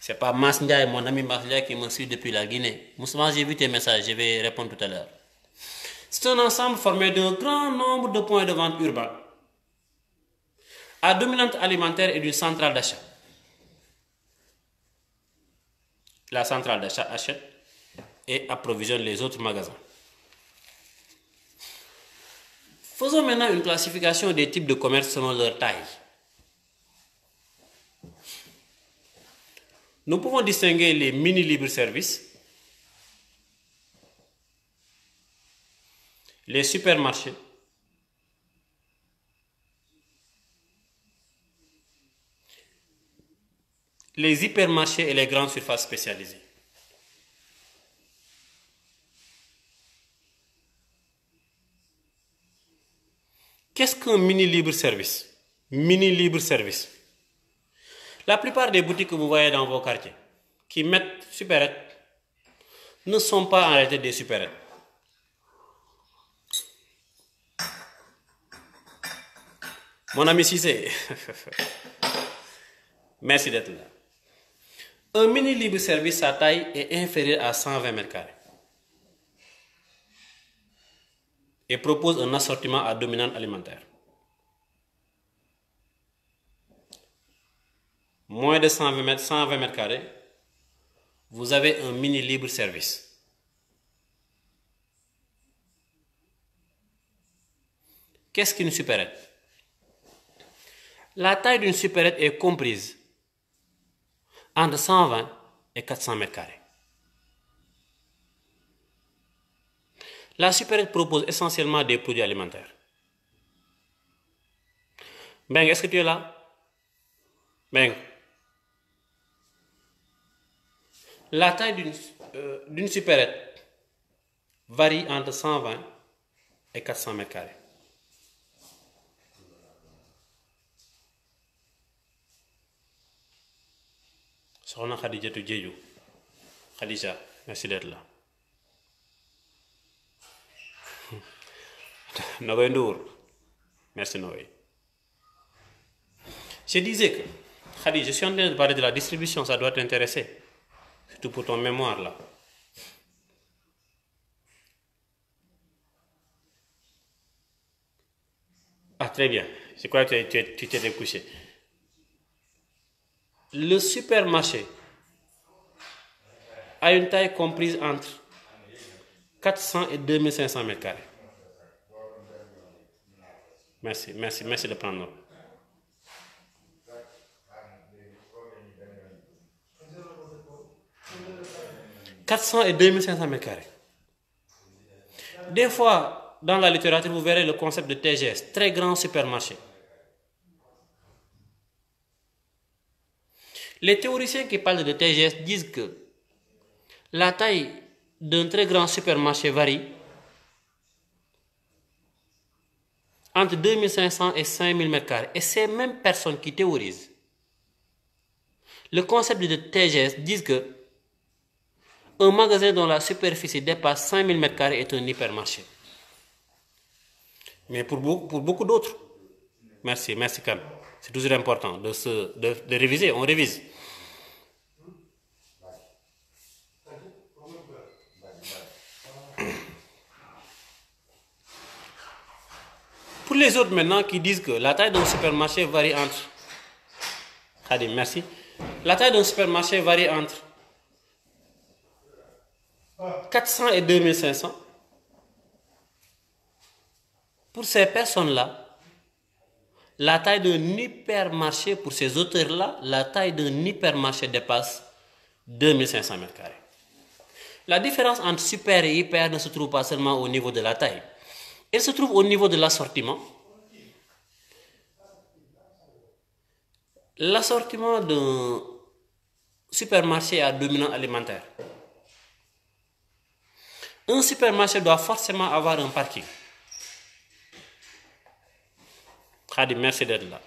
C'est pas Mas Ndiaye, mon ami Mas Ndiaye qui me suit depuis la Guinée. Moussama, j'ai vu tes messages, je vais répondre tout à l'heure. C'est un ensemble formé d'un grand nombre de points de vente urbains à dominante alimentaire et d'une centrale d'achat. La centrale d'achat achète et approvisionne les autres magasins. Faisons maintenant une classification des types de commerce selon leur taille. Nous pouvons distinguer les mini libre-service, les supermarchés, les hypermarchés et les grandes surfaces spécialisées. Qu'est-ce qu'un mini libre-service? Mini libre-service. La plupart des boutiques que vous voyez dans vos quartiers qui mettent supérettes ne sont pas en réalité des supérettes. Mon ami Cissé, merci d'être là. Un mini libre-service, sa taille est inférieure à 120 mètres carrés et propose un assortiment à dominante alimentaire. Moins de 120 mètres carrés, vous avez un mini libre-service. Qu'est-ce qu'une supérette? La taille d'une supérette est comprise entre 120 et 400 mètres carrés. La supérette propose essentiellement des produits alimentaires. Beng, est-ce que tu es là? Beng. La taille d'une supérette varie entre 120 et 400 mètres carrés. Soxna Khadija Diédhiou. Khadija, merci d'être là. Nogoy Ndour, merci Nogoy. Je disais que, Khadija, je suis en train de parler de la distribution, ça doit t'intéresser. Surtout pour ton mémoire là. Ah, très bien. Je crois que tu t'es couché. Le supermarché a une taille comprise entre 400 et 2500 mètres carrés. Merci de prendre note. 400 et 2500 mètres carrés. Des fois, dans la littérature, vous verrez le concept de TGS, très grand supermarché. Les théoriciens qui parlent de TGS disent que la taille d'un très grand supermarché varie entre 2500 et 5000 mètres carrés. Et ces mêmes personnes qui théorisent le concept de TGS disent que Un magasin dont la superficie dépasse 5000 m² est un hypermarché. Mais pour beaucoup d'autres, merci Khan. C'est toujours important de réviser, on révise. Pour les autres maintenant qui disent que la taille d'un supermarché varie entre... Khadim, merci. La taille d'un supermarché varie entre 400 et 2500. Pour ces personnes-là, la taille d'un hypermarché, pour ces auteurs-là, la taille d'un hypermarché dépasse 2500 m². La différence entre super et hyper ne se trouve pas seulement au niveau de la taille. Elle se trouve au niveau de l'assortiment. L'assortiment d'un supermarché à dominant alimentaire. Un supermarché doit forcément avoir un parking. Khadim, merci d'être là.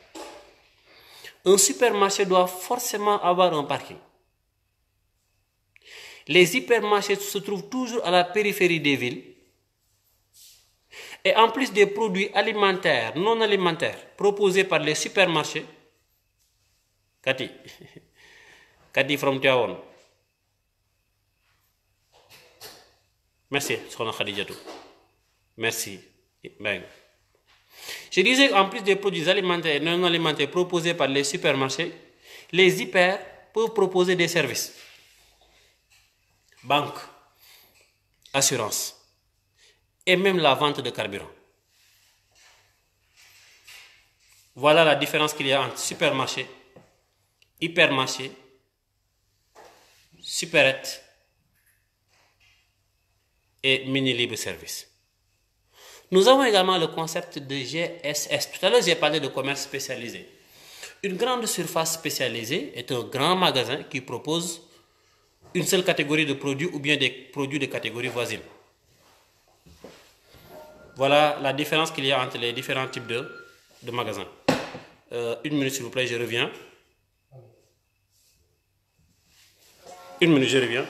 Un supermarché doit forcément avoir un parking. Les hypermarchés se trouvent toujours à la périphérie des villes. Et en plus des produits alimentaires, non alimentaires, proposés par les supermarchés, Cathy from Tivaouane. Merci, Sokhna Khadijatou. Merci. Je disais qu'en plus des produits alimentaires et non alimentaires proposés par les supermarchés, les hyper peuvent proposer des services. Banque, assurance et même la vente de carburant. Voilà la différence qu'il y a entre supermarché, hypermarché, supérette et mini libre service. Nous avons également le concept de GSS. Tout à l'heure, j'ai parlé de commerce spécialisé. Une grande surface spécialisée est un grand magasin qui propose une seule catégorie de produits ou bien des produits de catégorie voisine. Voilà la différence qu'il y a entre les différents types de magasins. Une minute s'il vous plaît, je reviens. Une minute, je reviens.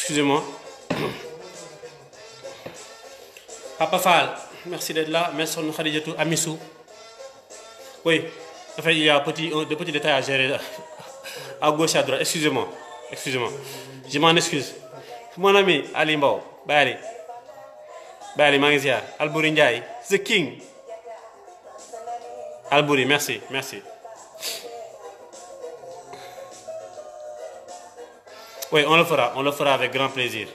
Excusez-moi. Papa Fall, merci d'être là. Merci Khadijatou, Amissou. Oui, en fait, il y a de petits détails à gérer à gauche et à droite. Excusez-moi. Excusez-moi. Je m'en excuse. Mon ami Ali Mbao, Bali. Bali Mangizia, Albouri Ndiaye, The King. Albouri, merci, merci. Oui, on le fera avec grand plaisir.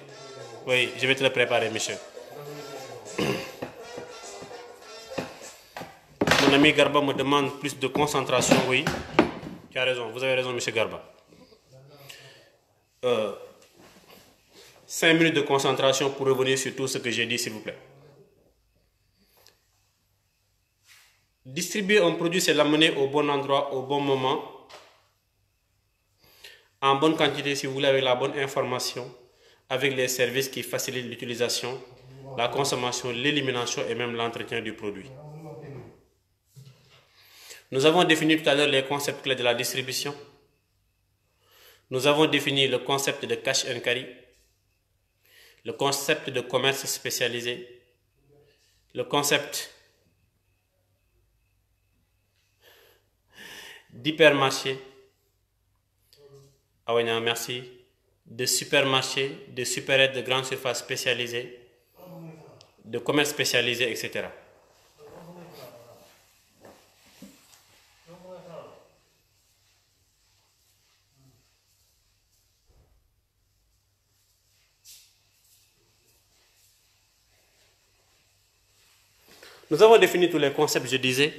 Oui, je vais te le préparer, monsieur. Mon ami Garba me demande plus de concentration, oui. Tu as raison, vous avez raison, monsieur Garba. 5 minutes de concentration pour revenir sur tout ce que j'ai dit, s'il vous plaît. Distribuer un produit, c'est l'amener au bon endroit, au bon moment, en bonne quantité, si vous voulez, avec la bonne information, avec les services qui facilitent l'utilisation, la consommation, l'élimination et même l'entretien du produit. Nous avons défini tout à l'heure les concepts clés de la distribution. Nous avons défini le concept de cash and carry, le concept de commerce spécialisé, le concept d'hypermarché, merci, de supermarché, de supérette, de grande surface spécialisée, de commerce spécialisé, etc. Nous avons défini tous les concepts, je disais.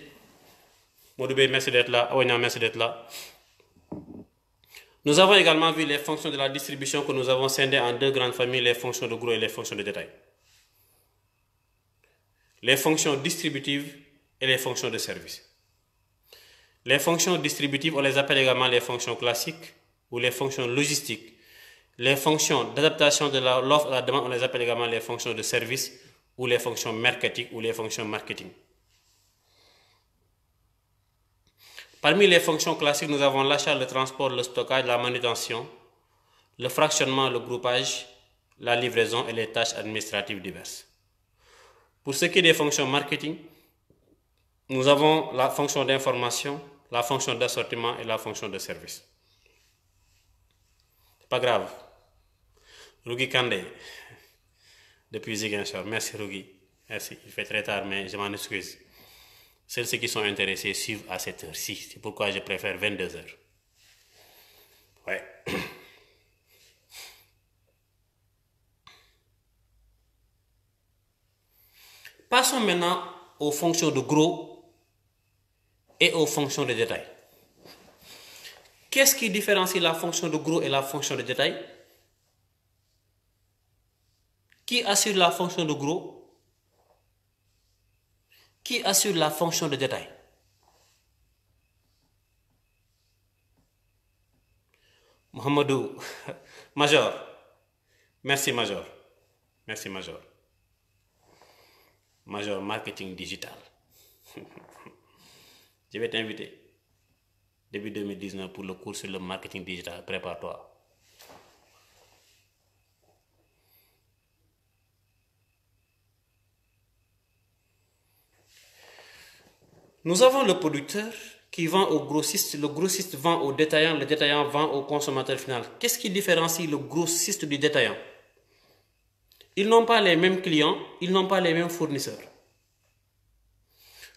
Modoubé, merci d'être là. Aouina, merci d'être là. Nous avons également vu les fonctions de la distribution que nous avons scindées en deux grandes familles, les fonctions de gros et les fonctions de détail. Les fonctions distributives et les fonctions de service. Les fonctions distributives, on les appelle également les fonctions classiques ou les fonctions logistiques. Les fonctions d'adaptation de l'offre à la demande, on les appelle également les fonctions de service ou les fonctions marketing ou les fonctions marketing. Parmi les fonctions classiques, nous avons l'achat, le transport, le stockage, la manutention, le fractionnement, le groupage, la livraison et les tâches administratives diverses. Pour ce qui est des fonctions marketing, nous avons la fonction d'information, la fonction d'assortiment et la fonction de service. C'est pas grave. Rugi Kande, depuis Ziguinchor. Merci Rugi. Merci. Il fait très tard, mais je m'en excuse. Ceux qui sont intéressés suivent à cette heure-ci. C'est pourquoi je préfère 22 heures. Ouais. Passons maintenant aux fonctions de gros et aux fonctions de détail. Qu'est-ce qui différencie la fonction de gros et la fonction de détail? Qui assure la fonction de gros? Qui assure la fonction de détail? Mohamedou, Major. Merci Major. Merci Major. Major marketing digital. Je vais t'inviter début 2019 pour le cours sur le marketing digital. Prépare-toi. Nous avons le producteur qui vend au grossiste, le grossiste vend au détaillant, le détaillant vend au consommateur final. Qu'est-ce qui différencie le grossiste du détaillant? Ils n'ont pas les mêmes clients, ils n'ont pas les mêmes fournisseurs.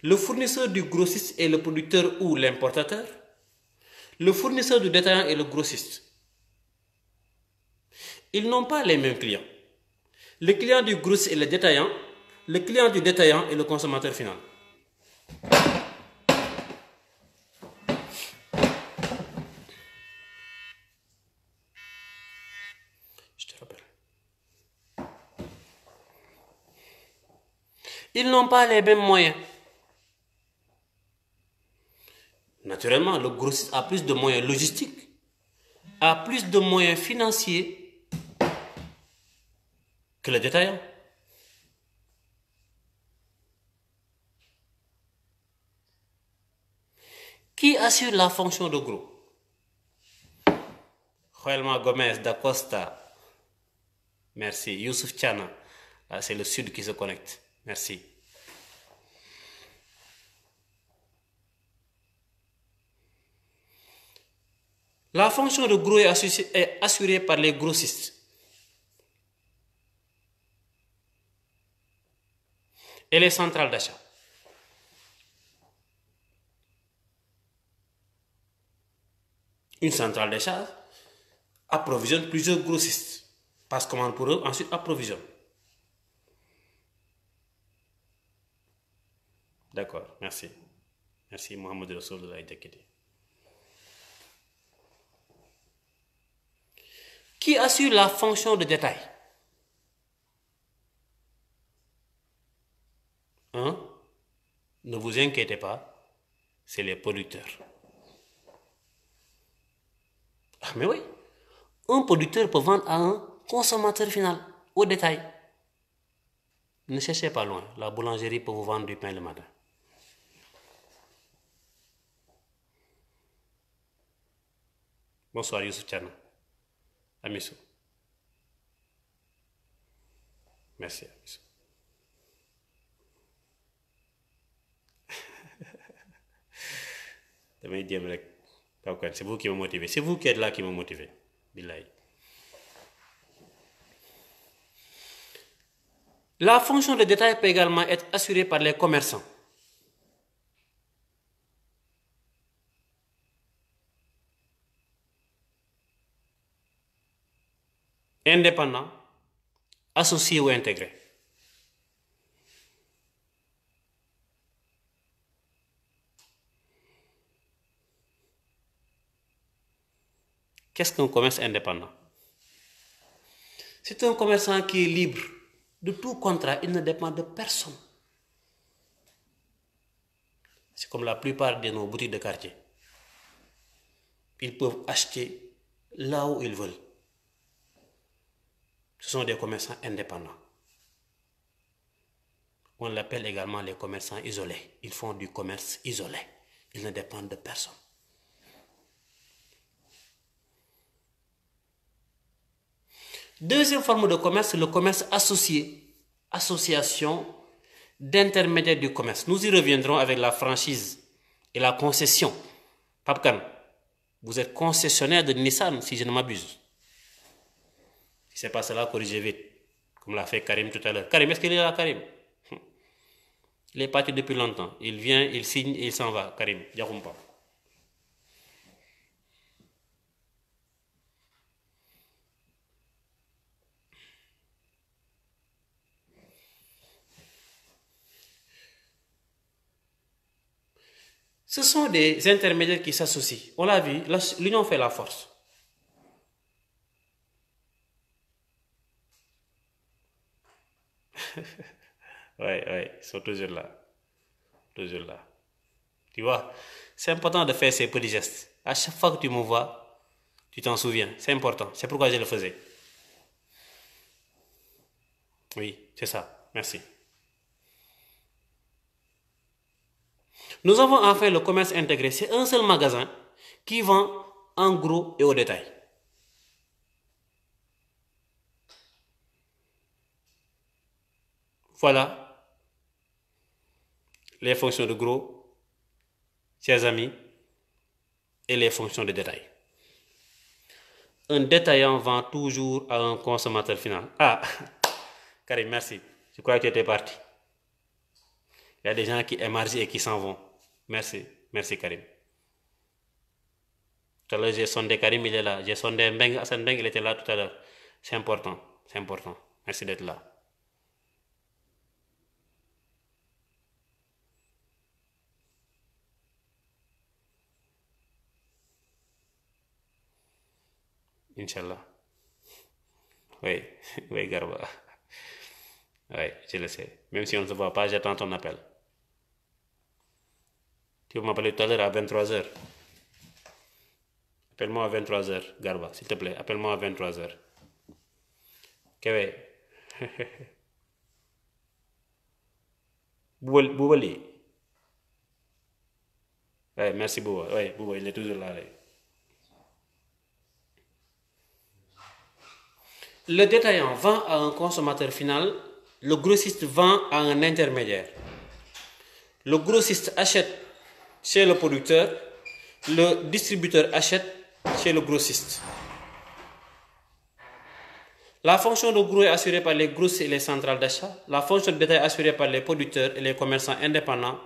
Le fournisseur du grossiste est le producteur ou l'importateur. Le fournisseur du détaillant est le grossiste. Ils n'ont pas les mêmes clients. Le client du grossiste est le détaillant, le client du détaillant est le consommateur final. Je te rappelle. Ils n'ont pas les mêmes moyens. Naturellement, le grossiste a plus de moyens logistiques, a plus de moyens financiers que le détaillant. Qui assure la fonction de gros? Joelma Gomez d'Acosta. Merci. Youssouf Tchana. Là, c'est le sud qui se connecte. Merci. La fonction de gros est assurée par les grossistes. Et les centrales d'achat. Une centrale d'achat approvisionne plusieurs grossistes. Passe commande pour eux, ensuite approvisionne. D'accord, merci. Merci Mohamed Rassoul de la Idekete. Qui assure la fonction de détail? Hein? Ne vous inquiétez pas, c'est les producteurs. Ah mais oui, un producteur peut vendre à un consommateur final, au détail. Ne cherchez pas loin, la boulangerie peut vous vendre du pain le matin. Bonsoir Youssou Tchana. Amissou. Merci Amissou. C'est vous qui me motivez. C'est vous qui êtes là qui me motivez. Billahi. La fonction de détail peut également être assurée par les commerçants. Indépendants, associés ou intégrés. Qu'est-ce qu'un commerce indépendant? C'est un commerçant qui est libre de tout contrat, il ne dépend de personne. C'est comme la plupart de nos boutiques de quartier. Ils peuvent acheter là où ils veulent. Ce sont des commerçants indépendants. On l'appelle également les commerçants isolés. Ils font du commerce isolé. Ils ne dépendent de personne. Deuxième forme de commerce, c'est le commerce associé. Association d'intermédiaires du commerce. Nous y reviendrons avec la franchise et la concession. Papkan, vous êtes concessionnaire de Nissan, si je ne m'abuse. Si ce n'est pas cela, corrigez vite. Comme l'a fait Karim tout à l'heure. Karim, est-ce qu'il est là, Karim? Il est parti depuis longtemps. Il vient, il signe et il s'en va. Karim, Yahoumpa. Ce sont des intermédiaires qui s'associent. On l'a vu, l'union fait la force. Ouais, ils sont toujours là. Toujours là. Tu vois, c'est important de faire ces petits gestes. À chaque fois que tu me vois, tu t'en souviens. C'est important. C'est pourquoi je le faisais. Oui, c'est ça. Merci. Nous avons enfin le commerce intégré. C'est un seul magasin qui vend en gros et au détail. Voilà les fonctions de gros, chers amis, et les fonctions de détail. Un détaillant vend toujours à un consommateur final. Ah, Karim, merci. Je crois que tu étais parti. Il y a des gens qui émargent et qui s'en vont. Merci. Merci, Karim. Tout à l'heure, j'ai sondé Karim, il est là. J'ai sondé Mbeng, Hassan Mbeng, il était là tout à l'heure. C'est important. C'est important. Merci d'être là. Inch'Allah. Oui, oui, Garba. Oui, je le sais. Même si on ne se voit pas, j'attends ton appel. Tu vas m'appeler tout à l'heure à 23h. Appelle-moi à 23h, Garba, s'il te plaît. Appelle-moi à 23h. Kewe. Boubali. Oui, merci Bouba. Oui, Bouba, il est toujours là. Le détaillant vend à un consommateur final, le grossiste vend à un intermédiaire. Le grossiste achète chez le producteur, le distributeur achète chez le grossiste. La fonction de gros est assurée par les grosses et les centrales d'achat. La fonction de détail est assurée par les producteurs et les commerçants indépendants,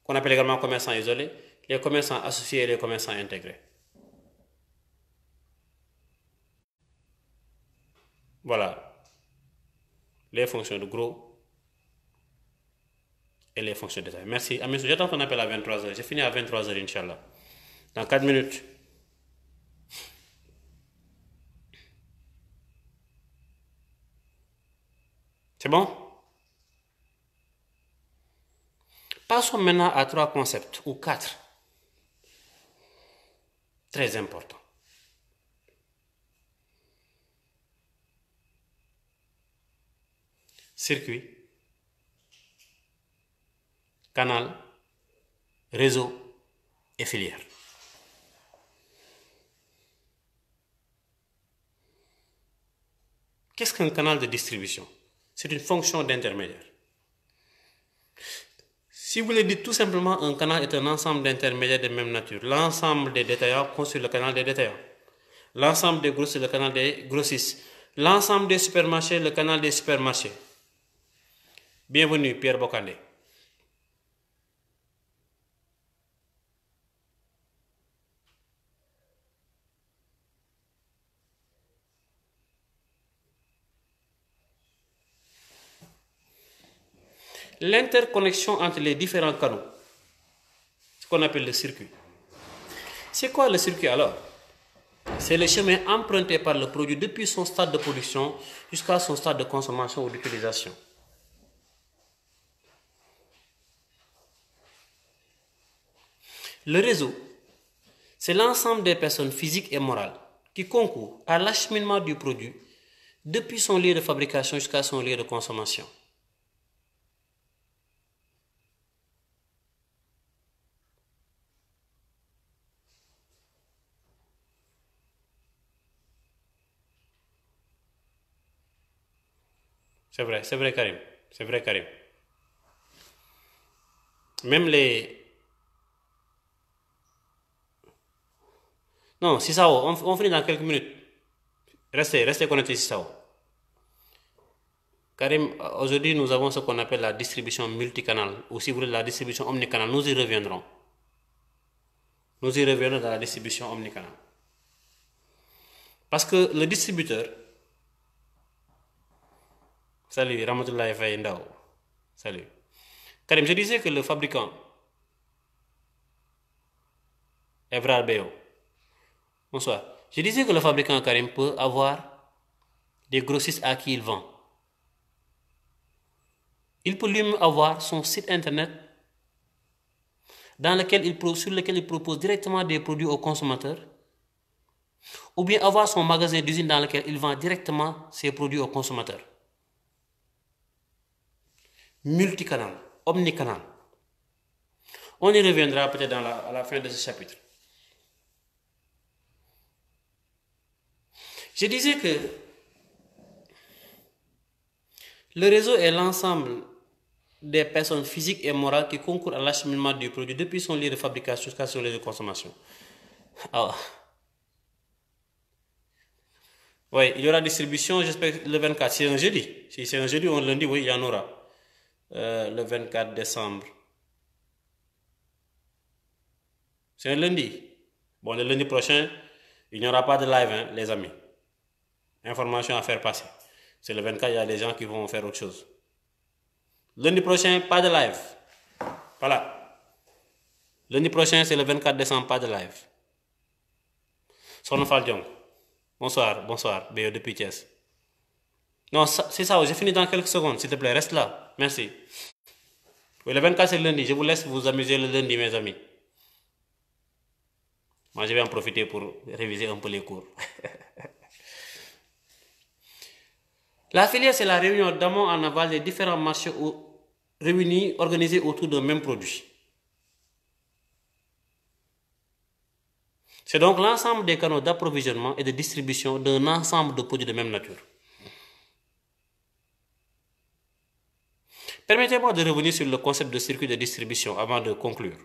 qu'on appelle également commerçants isolés, les commerçants associés et les commerçants intégrés. Voilà les fonctions de gros et les fonctions de détail. Merci. Amis, j'attends qu'on appelle à 23h. J'ai fini à 23h, Inch'Allah. Dans 4 minutes. C'est bon? Passons maintenant à 3 concepts, ou 4. Très importants. Circuit, canal, réseau et filière. Qu'est-ce qu'un canal de distribution? C'est une fonction d'intermédiaire. Si vous le dites tout simplement, un canal est un ensemble d'intermédiaires de même nature. L'ensemble des détaillants constitue le canal des détaillants. L'ensemble des grossistes, le canal des grossistes. L'ensemble des supermarchés, le canal des supermarchés. Bienvenue, Pierre Bokandé. L'interconnexion entre les différents canaux, ce qu'on appelle le circuit. C'est quoi le circuit alors? C'est le chemin emprunté par le produit depuis son stade de production jusqu'à son stade de consommation ou d'utilisation. Le réseau, c'est l'ensemble des personnes physiques et morales qui concourent à l'acheminement du produit depuis son lieu de fabrication jusqu'à son lieu de consommation. C'est vrai Karim, c'est vrai Karim. Même les... Non, Sissao, on finit dans quelques minutes. Restez connectés Sissao. Karim, aujourd'hui nous avons ce qu'on appelle la distribution multicanal, ou si vous voulez la distribution omnicanal, nous y reviendrons. Nous y reviendrons dans la distribution omnicanal. Parce que le distributeur, salut, Ramatoulaye Faye Ndao, salut. Karim, je disais que le fabricant, Evra Beo, bonsoir. Je disais que le fabricant Karim peut avoir des grossistes à qui il vend. Il peut lui-même avoir son site internet sur lequel il propose directement des produits aux consommateurs, ou bien avoir son magasin d'usine dans lequel il vend directement ses produits aux consommateurs. Multicanal, omnicanal. On y reviendra peut-être à la fin de ce chapitre. Je disais que le réseau est l'ensemble des personnes physiques et morales qui concourent à l'acheminement du produit depuis son lieu de fabrication jusqu'à son lieu de consommation. Alors, oui, il y aura distribution, j'espère, le 24. C'est un jeudi. Si c'est un jeudi ou un lundi, oui, il y en aura. Le 24 décembre. C'est un lundi. Bon, le lundi prochain, il n'y aura pas de live, hein, les amis. Information à faire passer. C'est le 24, il y a des gens qui vont faire autre chose. Lundi prochain, pas de live. Voilà. Lundi prochain, c'est le 24 décembre, pas de live. Son Faldiong. Bonsoir, Béo depuis Thiès. Non, c'est ça, j'ai fini dans quelques secondes, s'il te plaît, reste là. Merci. Oui, le 24, c'est le lundi. Je vous laisse vous amuser le lundi, mes amis. Moi, je vais en profiter pour réviser un peu les cours. La filière, c'est la réunion d'amont en aval des différents marchés réunis, organisés autour d'un même produit. C'est donc l'ensemble des canaux d'approvisionnement et de distribution d'un ensemble de produits de même nature. Permettez-moi de revenir sur le concept de circuit de distribution avant de conclure.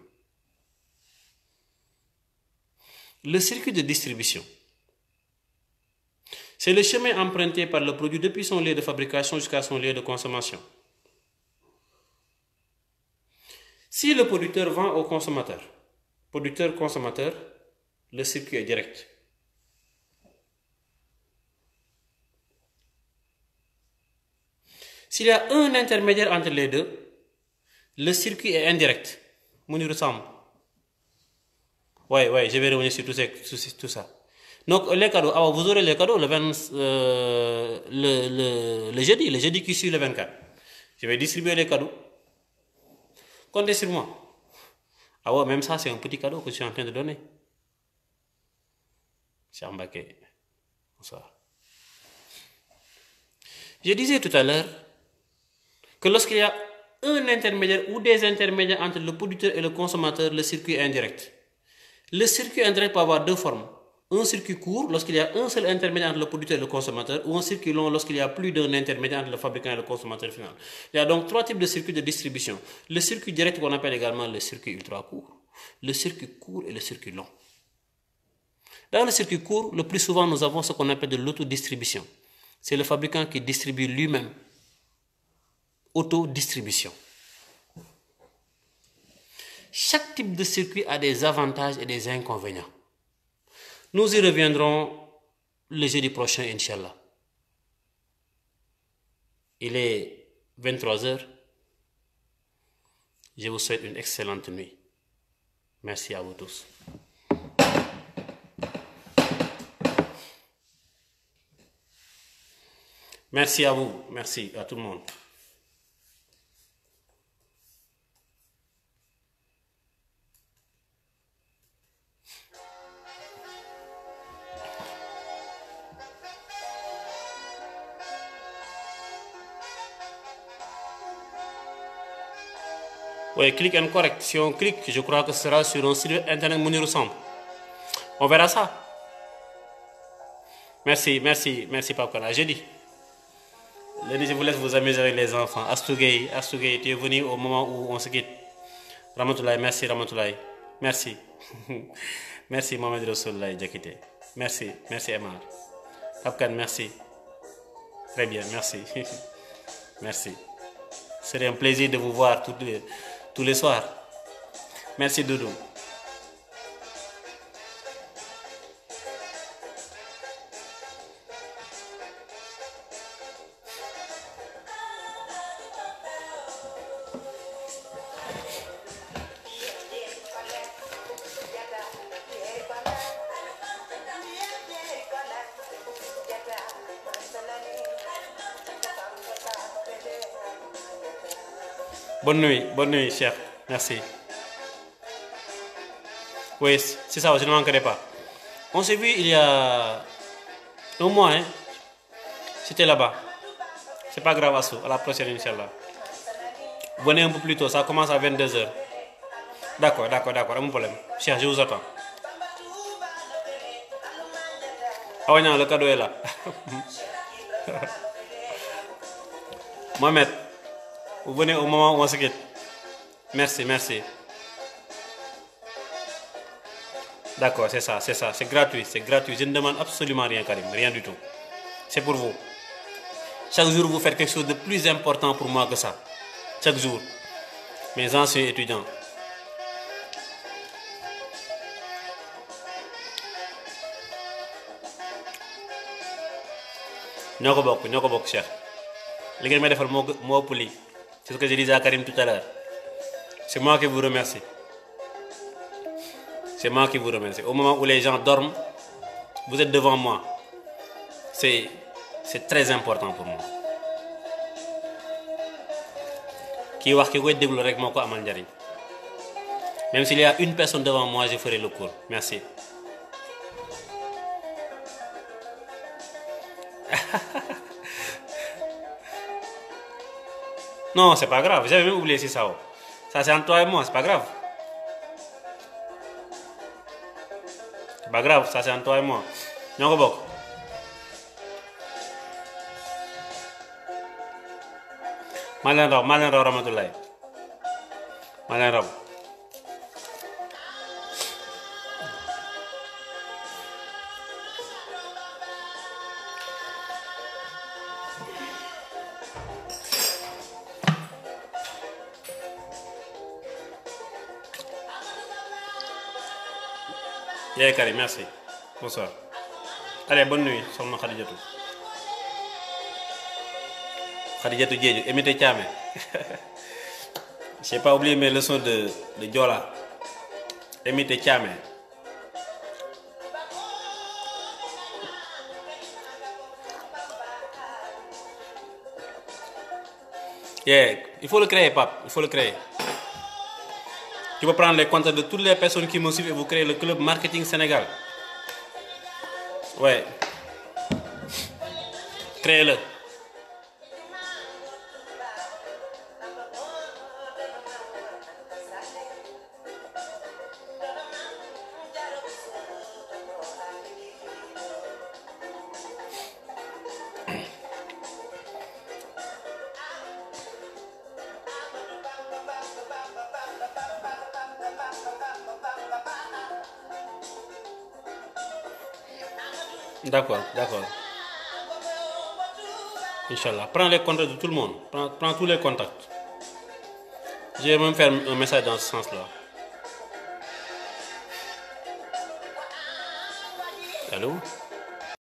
Le circuit de distribution, c'est le chemin emprunté par le produit depuis son lieu de fabrication jusqu'à son lieu de consommation. Si le producteur vend au consommateur, producteur-consommateur, le circuit est direct. S'il y a un intermédiaire entre les deux, le circuit est indirect. Mouni ressemble. Oui, je vais revenir sur tout ça. Donc, les cadeaux, alors vous aurez les cadeaux le jeudi qui suit le 24. Je vais distribuer les cadeaux. Comptez sur moi. Ah ouais, même ça, c'est un petit cadeau que je suis en train de donner. Cher Mbaké, bonsoir. Je disais tout à l'heure que lorsqu'il y a un intermédiaire ou des intermédiaires entre le producteur et le consommateur, le circuit est indirect. Le circuit indirect peut avoir deux formes. Un circuit court lorsqu'il y a un seul intermédiaire entre le producteur et le consommateur, ou un circuit long lorsqu'il y a plus d'un intermédiaire entre le fabricant et le consommateur final. Il y a donc trois types de circuits de distribution. Le circuit direct qu'on appelle également le circuit ultra court, le circuit court et le circuit long. Dans le circuit court, le plus souvent nous avons ce qu'on appelle de l'autodistribution. C'est le fabricant qui distribue lui-même. Autodistribution. Chaque type de circuit a des avantages et des inconvénients. Nous y reviendrons le jeudi prochain, Inch'Allah. Il est 23h. Je vous souhaite une excellente nuit. Merci à vous tous. Merci à vous. Merci à tout le monde. Oui, click and correct. Si on clique, je crois que ce sera sur un site internet Mounirou Samb. On verra ça. Merci, merci, merci Pape Kara. Jeudi. Lundi, je vous laisse vous amuser avec les enfants. Astougay, tu es venu au moment où on se quitte. Ramatoulaye, merci Ramatoulaye. Merci. Merci Mohamed Rassoulaye Diakité. Merci, merci Emar. Pape Kane, merci. Très bien, merci. Merci. C'est un plaisir de vous voir tous les soirs. Merci Doudou. Bonne nuit, cher. Merci. Oui, c'est ça, je ne manquerai pas. On s'est vu il y a un mois, hein. C'était là-bas. C'est pas grave, à la prochaine, Inch'Allah. Venez un peu plus tôt, ça commence à 22h. D'accord, pas de problème. Cher, je vous attends. Ah non, le cadeau est là. Mohamed, vous venez au moment où on se quitte. Merci, merci. D'accord, c'est ça, c'est gratuit, Je ne demande absolument rien, Karim, rien du tout. C'est pour vous. Chaque jour, vous faites quelque chose de plus important pour moi que ça. Chaque jour. Mes anciens étudiants. Nyoko bok, cher. Les gars, je moi pour lui. C'est ce que je disais à Karim tout à l'heure. C'est moi qui vous remercie. C'est moi qui vous remercie. Au moment où les gens dorment, vous êtes devant moi. C'est très important pour moi. Qui wax ki koy déglu rek moko amal njariñ. Même s'il y a une personne devant moi, je ferai le cours. Merci. Non, c'est pas grave. J'avais même oublié ça. Ça, c'est entre toi et moi, c'est pas grave. C'est pas grave, ça, c'est entre toi et moi. Nyoko bok. Malen raw Ramatoulaye. Malen raw. Yeah, Karim, merci. Bonsoir. Allez, bonne nuit, Sokhna Khadijatou. Khadijatou Diédhiou, Émité Thiamé. J'ai pas oublié mes leçons de Diola. Émité Thiamé. Yeah, il faut le créer, Pape, il faut le créer. Tu peux prendre les contacts de toutes les personnes qui me suivent et vous créez le club Marketing Sénégal. Ouais. Créez-le. D'accord. Inch'Allah. Prends les contacts de tout le monde. Prends tous les contacts. Je vais même faire un message dans ce sens-là. Allô?